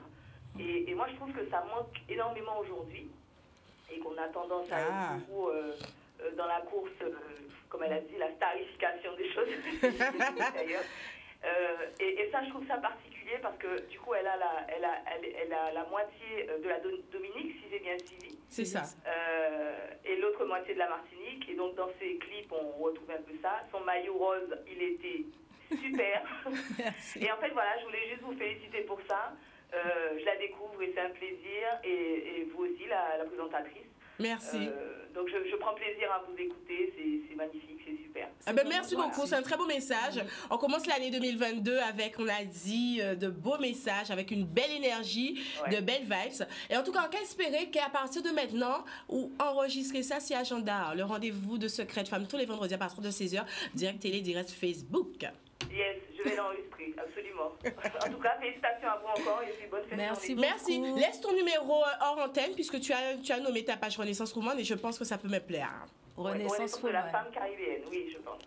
Et moi, je trouve que ça manque énormément aujourd'hui et qu'on a tendance à être beaucoup dans la course, comme elle a dit, la starification des choses, d'ailleurs. Et ça, je trouve ça particulier parce que du coup, elle a la moitié de la Dominique, si j'ai bien suivi. C'est ça. Et l'autre moitié de la Martinique. Et donc, dans ses clips, on retrouve un peu ça. Son maillot rose, il était super. Merci. Et en fait, voilà, je voulais juste vous féliciter pour ça. Je la découvre et c'est un plaisir. Et vous aussi, la présentatrice. Merci. Donc, je prends plaisir à vous écouter. C'est magnifique, c'est super. Merci beaucoup, c'est un très beau message. On commence l'année 2022 avec, on a dit, de beaux messages, avec une belle énergie, de belles vibes. Et en tout cas, on peut espérer qu'à partir de maintenant, ou enregistrer ça, c'est Agenda, le rendez-vous de Secret de Femme tous les vendredis à partir de 16h, direct télé, direct Facebook. Yes, je vais l'enregistrer, absolument. En tout cas, félicitations à vous encore et puis bonne fête. Merci beaucoup. Merci. Laisse ton numéro hors antenne puisque tu as nommé ta page Renaissance Woman et je pense que ça peut me plaire. Renaissance de la femme caribéenne, oui, je pense.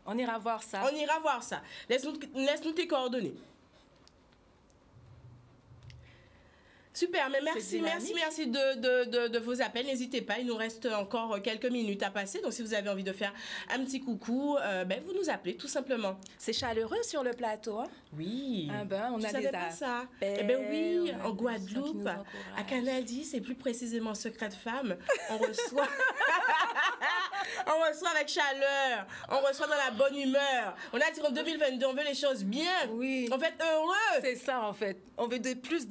On ira voir ça. On ira voir ça. Laisse-nous tes coordonnées. Super, mais merci de vos appels. N'hésitez pas, il nous reste encore quelques minutes à passer. Donc, si vous avez envie de faire un petit coucou, vous nous appelez tout simplement. C'est chaleureux sur le plateau, hein? Oui. On a des pas ça. Oui, en Guadeloupe, à Canadi, c'est plus précisément Secret de Femme. On reçoit, on reçoit avec chaleur, on reçoit dans la bonne humeur. On a dit en 2022, on veut les choses bien. Oui. On veut être heureux. C'est ça en fait. On veut des plus.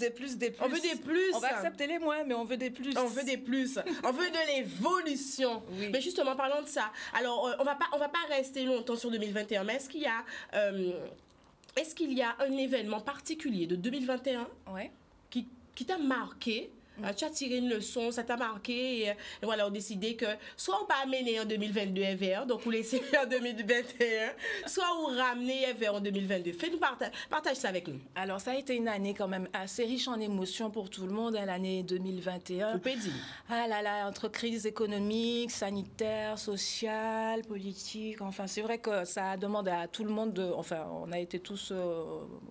On veut des plus. On va accepter les moins, mais on veut des plus. On veut des plus. On veut de l'évolution. Oui. Mais justement, parlons de ça. Alors, on va pas rester longtemps sur 2021, mais est-ce qu'il y a un événement particulier de 2021 qui t'a marqué? Tu as tiré une leçon, ça t'a marqué et voilà, on a décidé que soit on pas amener en 2022 un verre, donc on laisser en 2021, soit on ramener un verre en 2022. Fais-nous partage ça avec nous. Alors ça a été une année quand même assez riche en émotions pour tout le monde, l'année 2021. Vous pouvez dire. Ah là là, entre crise économique, sanitaire, sociale, politique, enfin c'est vrai que ça demande à tout le monde on a été tous,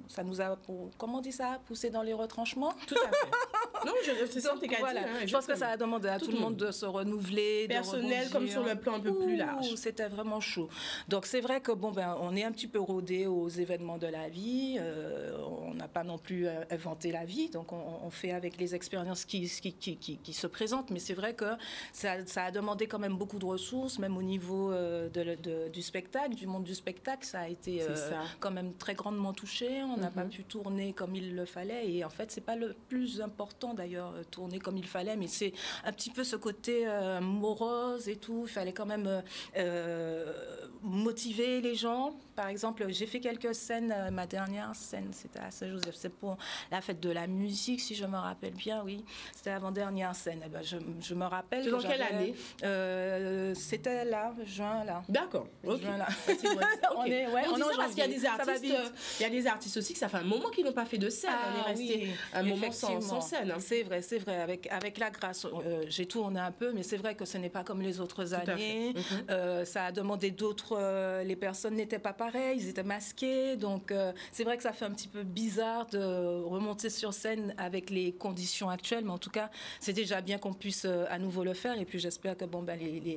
ça nous a, comment on dit ça, poussé dans les retranchements. Tout à fait. Non, c'est ça, voilà. Je pense que ça a demandé à tout le monde de se renouveler, personnel de comme sur le plan un peu plus large. C'était vraiment chaud. Donc c'est vrai que on est un petit peu rodé aux événements de la vie. On n'a pas non plus inventé la vie, donc on fait avec les expériences qui se présentent. Mais c'est vrai que ça a demandé quand même beaucoup de ressources, même au niveau du spectacle, du monde du spectacle. Ça a été quand même très grandement touché. On n'a pas pu tourner comme il le fallait. Et en fait, c'est pas le plus important d'ailleurs tourner comme il fallait, mais c'est un petit peu ce côté morose et tout. Il fallait quand même motiver les gens. Par exemple, j'ai fait quelques scènes. Ma dernière scène, c'était à Saint-Joseph. C'est pour la fête de la musique, si je me rappelle bien, oui. C'était l'avant-dernière scène. Eh ben, je me rappelle. C'est dans quelle année? C'était là, juin, là. D'accord. Okay. Juin, là. On est parce qu'il y a des artistes. Il y a des artistes aussi que ça fait un moment qu'ils n'ont pas fait de scène. On est resté un moment sans scène. Hein. C'est vrai. Avec la grâce, j'ai tourné un peu, mais c'est vrai que ce n'est pas comme les autres années. Ça a demandé d'autres. Les personnes n'étaient pas pareilles, ils étaient masqués. Donc, c'est vrai que ça fait un petit peu bizarre de remonter sur scène avec les conditions actuelles. Mais en tout cas, c'est déjà bien qu'on puisse à nouveau le faire. Et puis, j'espère que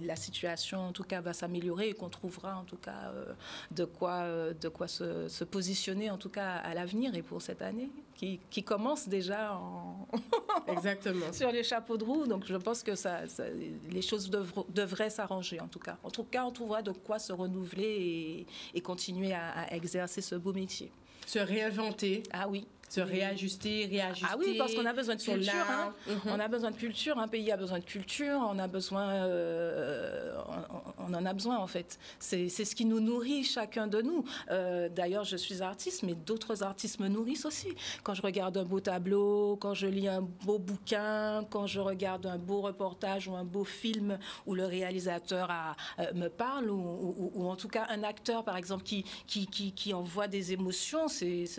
la situation, en tout cas, va s'améliorer et qu'on trouvera, en tout cas, de quoi se positionner, en tout cas, à l'avenir et pour cette année qui commence déjà Exactement. sur les chapeaux de roue. Donc, je pense que les choses devraient s'arranger, en tout cas. En tout cas, on trouvera de quoi se renouveler et continuer à exercer ce beau métier. Se réinventer. Ah oui. Se réajuster. Ah oui, parce qu'on a besoin de culture. Hein. On a besoin de culture. Un pays a besoin de culture. On a besoin. On en a besoin en fait. C'est ce qui nous nourrit chacun de nous. D'ailleurs, je suis artiste, mais d'autres artistes me nourrissent aussi. Quand je regarde un beau tableau, quand je lis un beau bouquin, quand je regarde un beau reportage ou un beau film où le réalisateur me parle ou en tout cas un acteur par exemple qui envoie des émotions.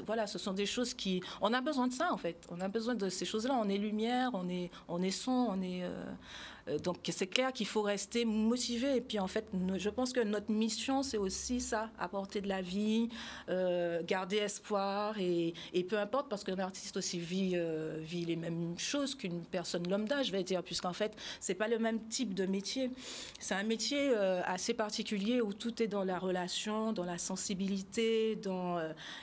Voilà, ce sont des choses qui on a besoin de ça en fait. On a besoin de ces choses-là. On est lumière, on est son, on est donc c'est clair qu'il faut rester motivé. Et puis en fait, je pense que notre mission c'est aussi ça, apporter de la vie, garder espoir et peu importe parce qu'un artiste aussi vit les mêmes choses qu'une personne lambda, je vais dire, puisqu'en fait c'est pas le même type de métier. C'est un métier assez particulier où tout est dans la relation, dans la sensibilité, et donc,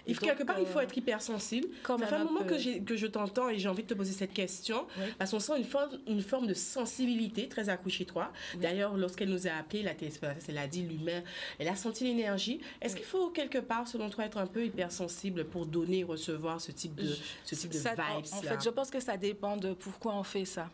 quelque part il faut être hypersensible. Ça fait un moment que je t'entends et j'ai envie de te poser cette question, parce qu'on sent une forme de sensibilité très accrue chez toi. D'ailleurs, lorsqu'elle nous a appelé, la téléspectatrice, elle a dit l'humain, elle a senti l'énergie. Est-ce qu'il faut quelque part, selon toi, être un peu hypersensible pour donner et recevoir ce type de vibes-là? En fait, je pense que ça dépend de pourquoi on fait ça.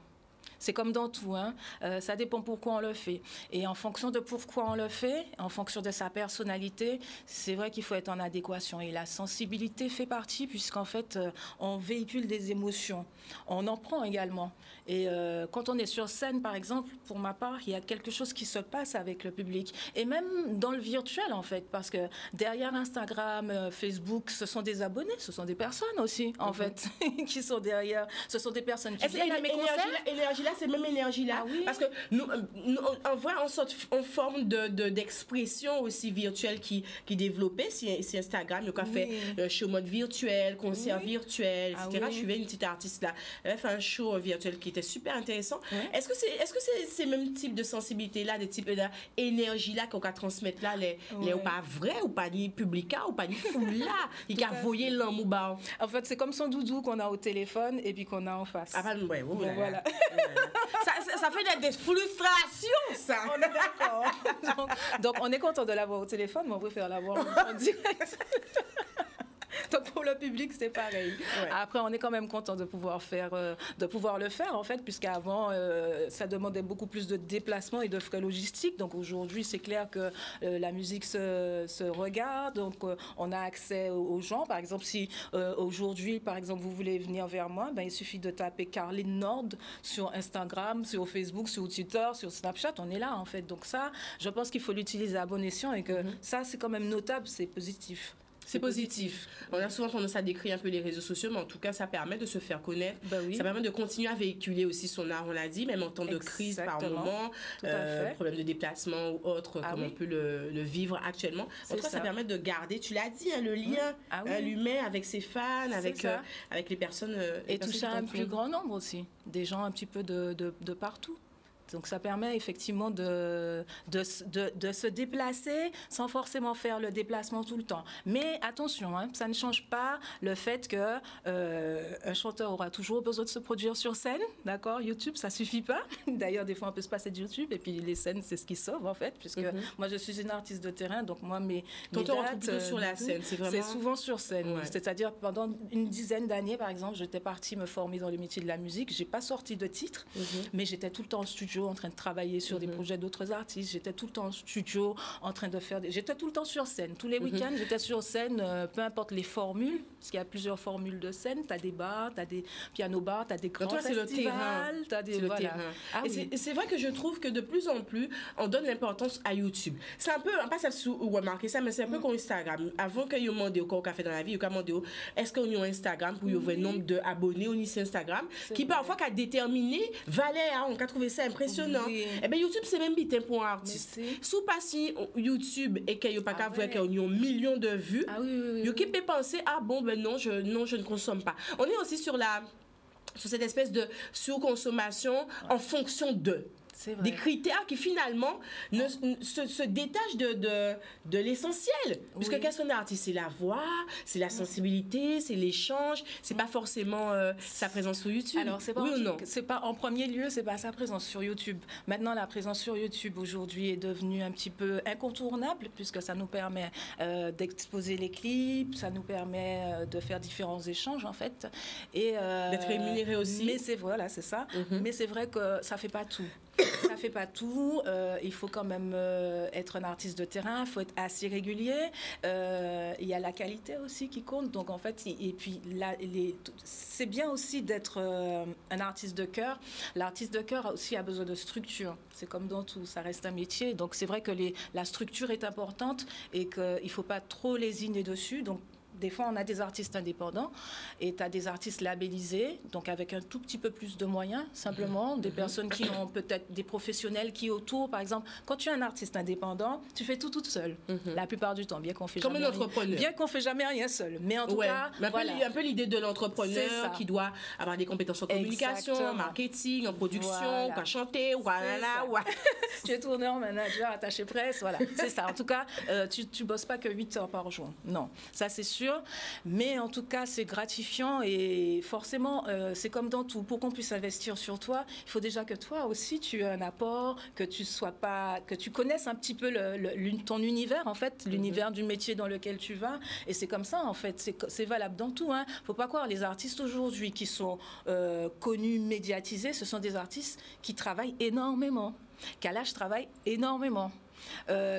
C'est comme dans tout, hein. Ça dépend pourquoi on le fait. Et en fonction de pourquoi on le fait, en fonction de sa personnalité, c'est vrai qu'il faut être en adéquation. Et la sensibilité fait partie, puisqu'en fait, on véhicule des émotions. On en prend également. Et quand on est sur scène, par exemple, pour ma part, il y a quelque chose qui se passe avec le public. Et même dans le virtuel, en fait, parce que derrière Instagram, Facebook, ce sont des abonnés, ce sont des personnes aussi, en fait, qui sont derrière. Ce sont des personnes qui viennent à mes concerts. Énergie-là, c'est même énergie-là. Ah oui. Parce que nous on voit en forme d'expression aussi virtuelle qui développait. C'est Instagram, il a fait show mode virtuel, concert virtuel, etc. Je suivais une petite artiste là. Elle a fait un show virtuel qui était super intéressant. Est-ce que c'est ces mêmes types de sensibilité-là, des types d'énergie-là qu'on va transmettre là, les ou pas vrai, ou pas ni publica, ou pas ni foule là, il a voyé l'homme ou bas. En fait, c'est comme son doudou qu'on a au téléphone et puis qu'on a en face. Ah, ouais, voilà. Ça fait des frustrations, ça. On est d'accord. Donc, on est content de l'avoir au téléphone, mais on préfère l'avoir en direct. Donc pour le public, c'est pareil. Après, on est quand même content de pouvoir le faire, en fait, puisqu'avant, ça demandait beaucoup plus de déplacements et de frais logistiques. Donc aujourd'hui, c'est clair que la musique se regarde. Donc on a accès aux gens. Par exemple, si aujourd'hui, par exemple, vous voulez venir vers moi, il suffit de taper Carline Nord sur Instagram, sur Facebook, sur Twitter, sur Snapchat. On est là, en fait. Donc ça, je pense qu'il faut l'utiliser à bon escient et que ça, c'est quand même notable, c'est positif. C'est positif. On a souvent tendance à décrire un peu les réseaux sociaux, mais en tout cas, ça permet de se faire connaître. Ça permet de continuer à véhiculer aussi son art, on l'a dit, même en temps de crise par moment, problème de déplacement ou autre, comme on peut le vivre actuellement. En tout cas, ça permet de garder, tu l'as dit, le lien l'humain avec ses fans, avec les personnes. Et toucher un plus grand nombre aussi, des gens un petit peu de partout. Donc ça permet effectivement de se déplacer sans forcément faire le déplacement tout le temps. Mais attention, ça ne change pas le fait que un chanteur aura toujours besoin de se produire sur scène, d'accord? YouTube, ça suffit pas. D'ailleurs, des fois, on peut se passer de YouTube et puis les scènes, c'est ce qui sauve en fait, puisque moi, je suis une artiste de terrain, donc moi, mes dates, plutôt sur la scène, c'est souvent sur scène. Ouais. C'est-à-dire pendant une dizaine d'années, par exemple, j'étais partie me former dans le métier de la musique. J'ai pas sorti de titre, mais j'étais tout le temps en studio en train de travailler sur des projets d'autres artistes. J'étais tout le temps en studio en train de faire j'étais tout le temps sur scène. Tous les week-ends, j'étais sur scène, peu importe les formules, parce qu'il y a plusieurs formules de scène. Tu as des bars, tu as des piano-bars, tu as des grands festivals. C'est le terrain. C'est vrai que je trouve que de plus en plus, on donne l'importance à YouTube. C'est un peu, pas ça sous remarquer ça, mais c'est un peu comme Instagram. Avant que vous demandez au café dans la vie, vous demandez est-ce qu'on a Instagram pour le nombre d'abonnés au sur Instagram, qui parfois a déterminé, on a trouvé ça impressionnant. Eh bien, YouTube, c'est même bitin pour un artiste. Sous passer YouTube et qu'il n'y a pas qu'à voir qu'il y a millions de vues, vous pouvez penser, non, je ne consomme pas. On est aussi sur cette espèce de surconsommation en fonction de. C'est vrai. Des critères qui finalement se détachent de l'essentiel. Puisque Oui. qu'est-ce qu'un artiste? C'est la voix, c'est la sensibilité, c'est l'échange, c'est pas forcément sa présence sur YouTube. Alors, c'est pas, oui ou non? c'est pas en premier lieu, c'est pas sa présence sur YouTube. Maintenant, la présence sur YouTube aujourd'hui est devenue un petit peu incontournable puisque ça nous permet d'exposer les clips, ça nous permet de faire différents échanges en fait. Et d'être rémunéré aussi. Mais c'est voilà, c'est ça. Mais c'est vrai que ça fait pas tout. Ça fait pas tout. Il faut quand même être un artiste de terrain. Il faut être assez régulier. Il y a la qualité aussi qui compte. Donc en fait, et puis là, c'est bien aussi d'être un artiste de cœur. L'artiste de cœur aussi a besoin de structure. C'est comme dans tout, ça reste un métier. Donc c'est vrai que la structure est importante et qu'il ne faut pas trop lésiner dessus. Donc des fois, on a des artistes indépendants et tu as des artistes labellisés, donc avec un tout petit peu plus de moyens, simplement. Des personnes qui ont peut-être des professionnels qui autour, par exemple. Quand tu es un artiste indépendant, tu fais tout toute seule. La plupart du temps, bien qu'on fait comme jamais un entrepreneur. Bien qu'on fait jamais rien seul. Mais en tout cas, mais voilà. un peu l'idée de l'entrepreneur qui doit avoir des compétences en communication, en marketing, en production, ou à chanter, ou à Tu es tourneur, manager, attaché presse, voilà. C'est ça. En tout cas, tu bosses pas que 8 heures par jour. Non, ça c'est sûr. Mais en tout cas, c'est gratifiant et forcément, c'est comme dans tout. Pour qu'on puisse investir sur toi, il faut déjà que toi aussi, tu aies un apport, que tu connaisses un petit peu ton univers, en fait, l'univers du métier dans lequel tu vas. Et c'est comme ça, en fait. C'est valable dans tout. Hein. Faut pas croire, les artistes aujourd'hui qui sont connus, médiatisés, ce sont des artistes qui travaillent énormément. Kalash travaille énormément.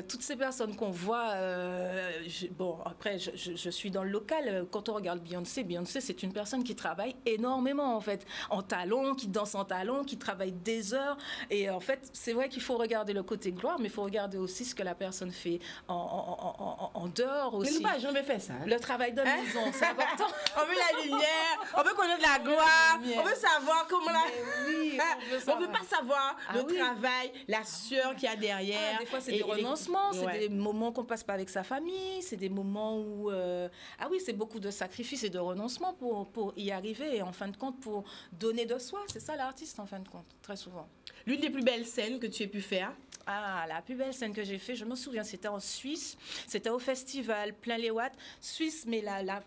Toutes ces personnes qu'on voit, bon, après, je suis dans le local. Quand on regarde Beyoncé, c'est une personne qui travaille énormément, en fait, en talons, qui danse en talons, qui travaille des heures. Et en fait, c'est vrai qu'il faut regarder le côté gloire, mais il faut regarder aussi ce que la personne fait en dehors aussi. Mais nous, pas jamais fait ça. Hein? Le travail de maison, c'est important. On veut la lumière, on veut connaître la gloire, on veut savoir comment la... Oui, on veut pas savoir le travail, la sueur qu'il y a derrière. Des fois, c'est des renoncements, c'est des moments qu'on passe pas avec sa famille, c'est des moments où... c'est beaucoup de sacrifices et de renoncements pour y arriver et en fin de compte, pour donner de soi. C'est ça l'artiste, en fin de compte, très souvent. L'une des plus belles scènes que tu aies pu faire? Ah, la plus belle scène que j'ai faite, je me souviens, c'était en Suisse. C'était au festival Plein les Watts. Suisse, mais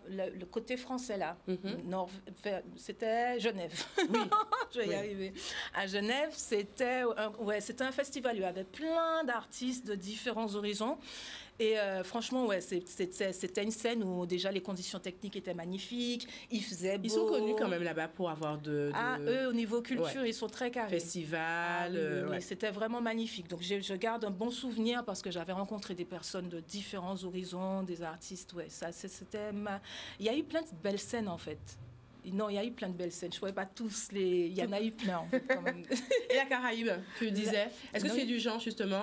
le côté français, là. C'était Genève. Oui. Je vais y arriver. À Genève, c'était un festival. Il y avait plein d'artistes de différents horizons. Et franchement, c'était une scène où déjà les conditions techniques étaient magnifiques, il faisait beau. Ils sont connus quand même là-bas pour avoir eux, au niveau culture, ils sont très carrés. Festival. Oui, c'était vraiment magnifique. Donc je garde un bon souvenir parce que j'avais rencontré des personnes de différents horizons, des artistes. Il y a eu plein de belles scènes en fait. Non, il y a eu plein de belles scènes. Je ne pourrais pas tous les... Il y en a eu plein, en fait, quand même. Et la Caraïbe, tu disais. Est-ce que tu es du genre, justement,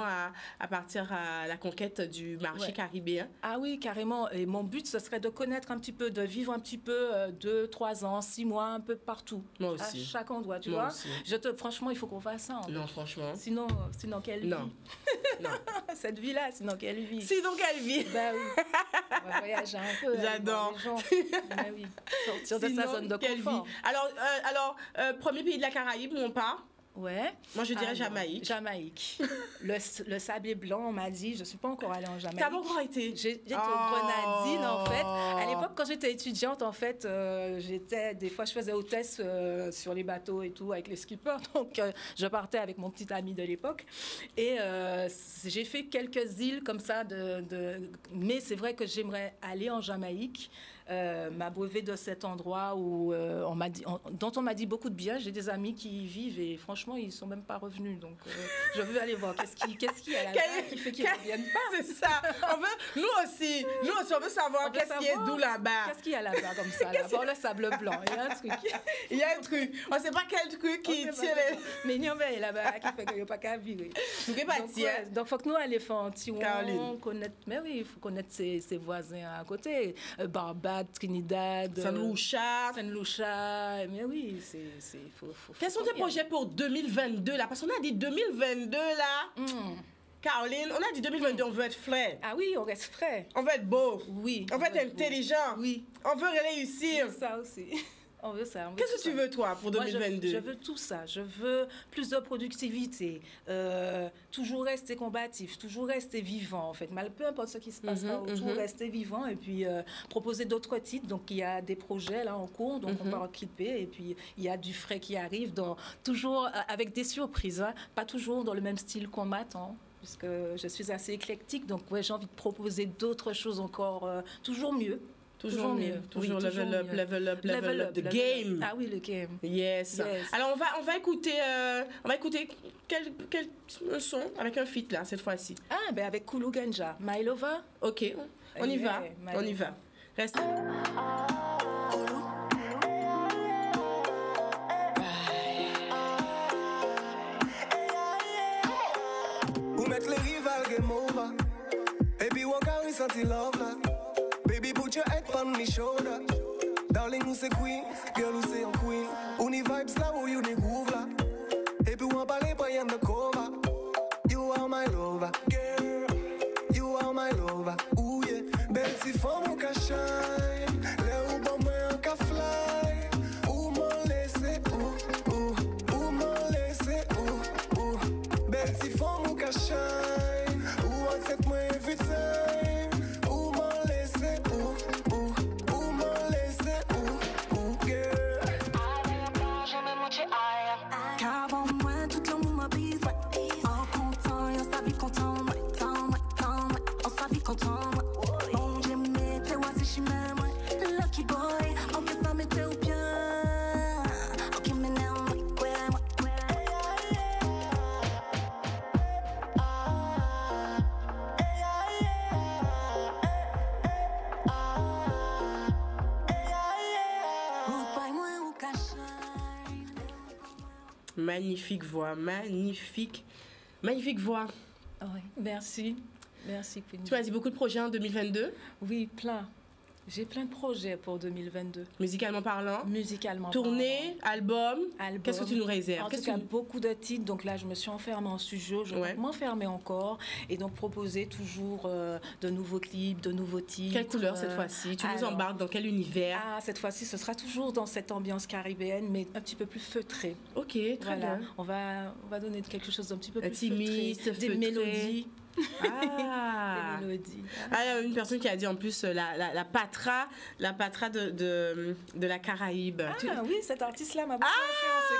à partir à la conquête du marché caribéen? Ah oui, carrément. Et mon but, ce serait de connaître un petit peu, de vivre un petit peu 2, 3 ans, 6 mois, un peu partout. Moi aussi. À chaque endroit, tu vois. Aussi. Franchement, il faut qu'on fasse ça. Non, franchement. Sinon quelle vie? Non. Cette vie-là, sinon quelle vie? Sinon quelle vie? Ben oui. On va voyager un peu. J'adore. Ben oui. Sortir de sa zone de confort. Alors, premier pays de la Caraïbe où on part? Ouais. Moi, je dirais Jamaïque. Jamaïque. Le sable blanc, on m'a dit. Je ne suis pas encore allée en Jamaïque. T'as pas encore été? J'étais aux Grenadines, en fait. À l'époque, quand j'étais étudiante, en fait, des fois, je faisais hôtesse sur les bateaux et tout, avec les skippers. Donc, je partais avec mon petit ami de l'époque. Et j'ai fait quelques îles comme ça. Mais c'est vrai que j'aimerais aller en Jamaïque. M'abreuver de cet endroit où dont on m'a dit beaucoup de bien. J'ai des amis qui y vivent et franchement, ils ne sont même pas revenus. Donc, je veux aller voir qu'est-ce qu'il y a là-bas qui fait qu'ils ne reviennent pas. C'est ça. Nous aussi, on veut savoir qu'est-ce qui est d'où là-bas. Qu'est-ce qu'il y a là-bas comme ça, là, pour le sable blanc. Il y a un truc. Il y a un truc. On ne sait pas quel truc qui tire les... Mais il y a là-bas qui fait qu'il n'y a pas qu'à vivre. Donc, il faut que nous allions faire un petit connaître. Mais oui, il faut connaître ses voisins à côté. Barbade, Trinidad, Saint-Lucia. Mais oui, faut quels sont tes projets pour 2022 là? Parce qu'on a dit 2022 là. Caroline, on a dit 2022, on veut être frais. Ah oui, on reste frais. On veut être beau. Oui. On veut être intelligent. Oui. On veut réussir. Ça aussi. On veut ça. Qu'est-ce que tu veux, toi, pour 2022? Je veux tout ça. Je veux plus de productivité, toujours rester combatif, toujours rester vivant, en fait. Peu importe ce qui se passera autour, rester vivant et puis proposer d'autres titres. Donc, il y a des projets là en cours, donc on va occuper. Et puis, il y a du frais qui arrive, toujours avec des surprises, hein, pas toujours dans le même style qu'on m'attend. Puisque je suis assez éclectique, donc ouais, j'ai envie de proposer d'autres choses encore, toujours mieux. Toujours mieux. Toujours level up, the game. Ah oui, le game. Yes. Alors, on va écouter quel son avec un feat, là, cette fois-ci. Ah, ben avec Kulu Ganja. My Lover. OK, on y va. On y va. Reste. Ou mettre les rivales game over. Baby, walk out with something love, là. Baby, put your head on my shoulder. Darling, who say queen? Girl, who say I'm queen? Uni vibes là où you groove là. Et puis on parle pas y'en de cover. You are my lover, girl. You are my lover. Ooh yeah. Belle si femme ou ka shine. Les ou bon moi ka fly. Ou m'en laisser ou m'en laisser ou. Belle si femme ou ka shine. Ou on set moi every time. Magnifique voix, magnifique voix. Oh oui, merci, Queenie. Tu as dit beaucoup de projets en 2022? Oui, plein. J'ai plein de projets pour 2022. Musicalement parlant? Tournée, album. Qu'est-ce que tu nous réserves? En tout cas, beaucoup de titres. Donc là, je me suis enfermée en studio. Je vais m'enfermer encore. Et donc, proposer toujours de nouveaux clips, de nouveaux titres. Quelle couleur cette fois-ci? Tu nous embarques dans quel univers? Cette fois-ci, ce sera toujours dans cette ambiance caribéenne, mais un petit peu plus feutrée. Ok, très bien. On va donner quelque chose d'un petit peu plus intimiste, feutré. Des mélodies. Ah, des mélodies. Il y a une personne qui a dit en plus la patra de la Caraïbe. Oui, cet artiste-là m'a beaucoup influencée.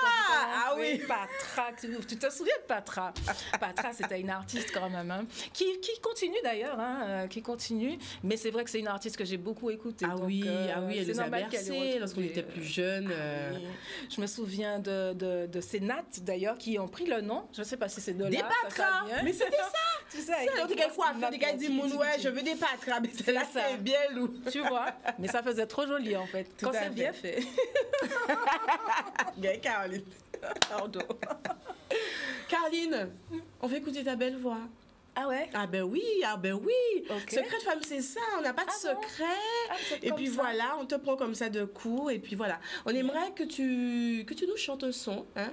Oui, Patra. Tu te souviens de Patra? Patra, c'était une artiste quand même, hein, qui continue d'ailleurs, qui continue. Mais c'est vrai que c'est une artiste que j'ai beaucoup écoutée. Elle nous a bercé lorsqu'on était plus jeunes. Oui. Je me souviens de ces nattes d'ailleurs qui ont pris le nom. Je ne sais pas si c'est de là. Des Patras. Mais c'était ça. Ça, des gars coiffés, des gars disent je veux des patras, mais c'est bien lourd. Tu vois, mais ça faisait trop joli en fait. Quand c'est bien fait. Caroline. Pardon. Caroline, on va écouter ta belle voix. Ah ouais? Ah ben oui. Okay. Secret de femme, c'est ça. On n'a pas de secret. Et puis voilà, on te prend comme ça de court. Et puis voilà. On aimerait que tu nous chantes un son. Hein?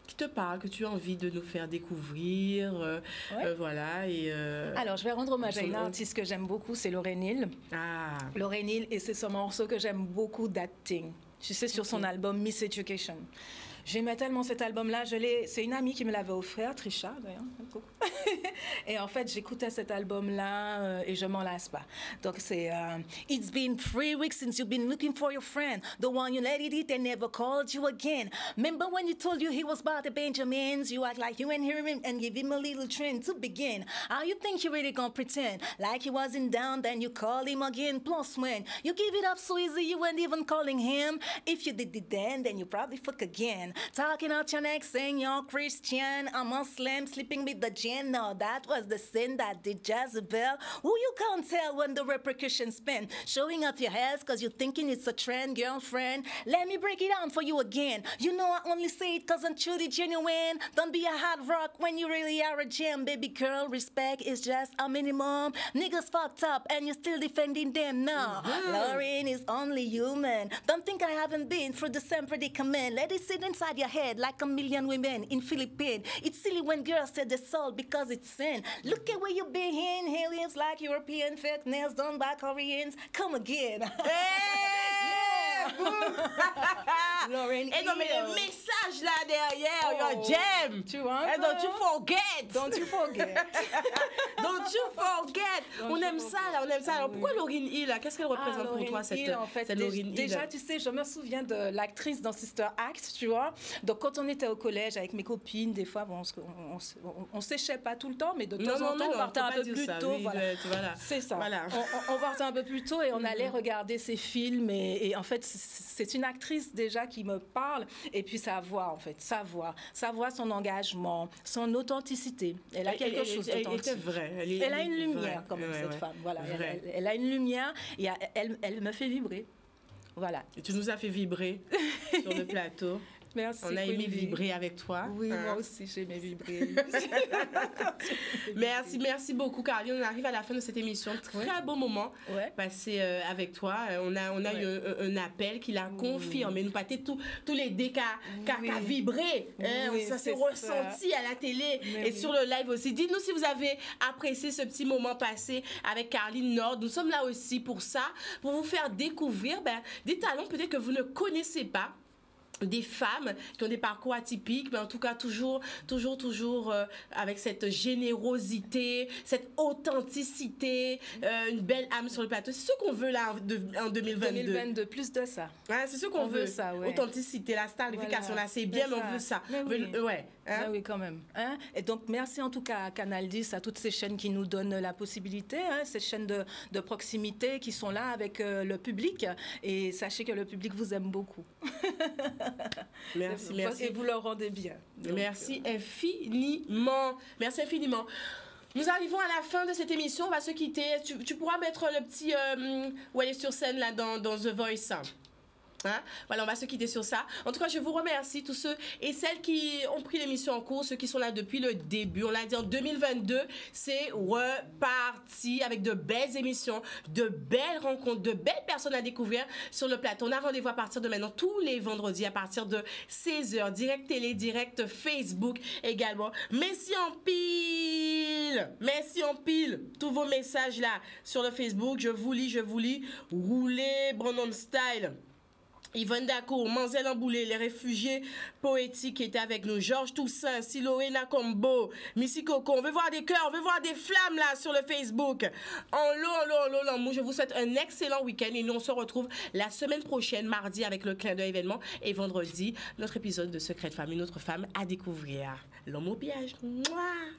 Qui te parle, que tu as envie de nous faire découvrir, voilà. Alors, je vais rendre hommage à une artiste que j'aime beaucoup, c'est Lauryn Hill. Lauryn Hill, et c'est ce morceau que j'aime beaucoup, That Thing. Tu sais, sur son album Miss Education. J'aimais tellement cet album-là. C'est une amie qui me l'avait offert, Trisha, d'ailleurs. Et en fait, j'écoutais cet album-là et je m'en lasse pas. Donc, c'est It's been 3 weeks since you've been looking for your friend. The one you let it eat and never called you again. Remember when you told you he was about the Benjamins? You act like you ain't hear him and give him a little trend to begin. How you think you really gonna pretend? Like he wasn't down, then you call him again. Plus, when you give it up so easy, you weren't even calling him. If you did it then you probably fuck again. Talking out your neck, saying you're Christian, a Muslim, sleeping with the jinn. No, that was the sin that did Jezebel. Who you can't tell when the repercussions spin. Showing off your hairs cause you're thinking it's a trend, girlfriend. Let me break it down for you again. You know I only say it cause I'm truly genuine. Don't be a hard rock when you really are a gem. Baby girl, respect is just a minimum. Niggas fucked up and you're still defending them. No, Lauryn is only human. Don't think I haven't been through the same predicament. Let it sit inside your head like a million women in Philippines. It's silly when girls say the soul because it's sin. Look at where you've been in. Aliens like European fake nails done by Koreans. Come again. Hey! Lauryn Et non, mais Hill. le message là derrière, your jam. Tu vois? And don't you forget. Don't you forget. Don't you forget. Don't On you aime ça là, on aime ça. Alors pourquoi Lauryn Hill là? Qu'est-ce qu'elle représente pour toi cette en fait, cette Lauryn Hill? déjà, tu sais, je me souviens de l'actrice dans Sister Act, tu vois. Donc, quand on était au collège avec mes copines, des fois, bon, on séchait pas tout le temps, mais de temps en temps, on partait un peu plus tôt. Oui, Voilà. voilà. C'est ça. Voilà. On partait un peu plus tôt et on allait regarder ses films. Et en fait, c'est une actrice déjà qui me parle. Et puis sa voix, en fait, sa voix, son engagement, son authenticité. Elle a quelque chose d'authentique. Elle était vraie. Elle a une lumière, quand même, cette femme. Voilà. Elle a une lumière et elle me fait vibrer. Voilà. Et tu nous as fait vibrer sur le plateau. Merci. On a aimé vibrer avec toi. Oui, moi aussi, j'ai aimé vibrer. Merci beaucoup, Caroline. On arrive à la fin de cette émission. Très beau moment passé avec toi. On a eu un appel qui l'a confirmé. Nous pâté tous les dés qu'a vibré. Ça s'est ressenti à la télé et sur le live aussi. Dites-nous si vous avez apprécié ce petit moment passé avec Caroline Nord. Nous sommes là aussi pour ça, pour vous faire découvrir des talents peut-être que vous ne connaissez pas. Des femmes qui ont des parcours atypiques, mais en tout cas toujours avec cette générosité, cette authenticité, une belle âme sur le plateau. C'est ce qu'on veut là en 2022. 2022, plus de ça. Hein, c'est ce qu'on veut. Ça, ouais. Authenticité, la starification, là, c'est bien, mais on veut ça. Oui, quand même. Hein? Et donc, merci en tout cas à Canal 10, à toutes ces chaînes qui nous donnent la possibilité, ces chaînes de proximité qui sont là avec le public. Et sachez que le public vous aime beaucoup. Merci. Et vous leur rendez bien. Donc, merci infiniment. Merci infiniment. Nous arrivons à la fin de cette émission. On va se quitter. Tu pourras mettre le petit... où elle est sur scène là dans The Voice. Hein? Voilà, on va se quitter sur ça. En tout cas, je vous remercie tous ceux et celles qui ont pris l'émission en cours, ceux qui sont là depuis le début. On l'a dit en 2022, c'est reparti avec de belles émissions, de belles rencontres, de belles personnes à découvrir sur le plateau. On a rendez-vous à partir de maintenant tous les vendredis à partir de 16h. Direct télé, direct Facebook également. Merci en pile tous vos messages là sur le Facebook. Je vous lis. Roulez Brandon Style. Yvonne Dacour, Manzel Amboulé, les réfugiés poétiques qui étaient avec nous, Georges Toussaint, Siloé Nakombo, Missy Coco. On veut voir des cœurs, on veut voir des flammes là sur le Facebook. En l'eau, je vous souhaite un excellent week-end et nous on se retrouve la semaine prochaine, mardi avec le clin d'œil événement et vendredi, notre épisode de Secret de Femme, une autre femme à découvrir. L'homme au piège. Mouah.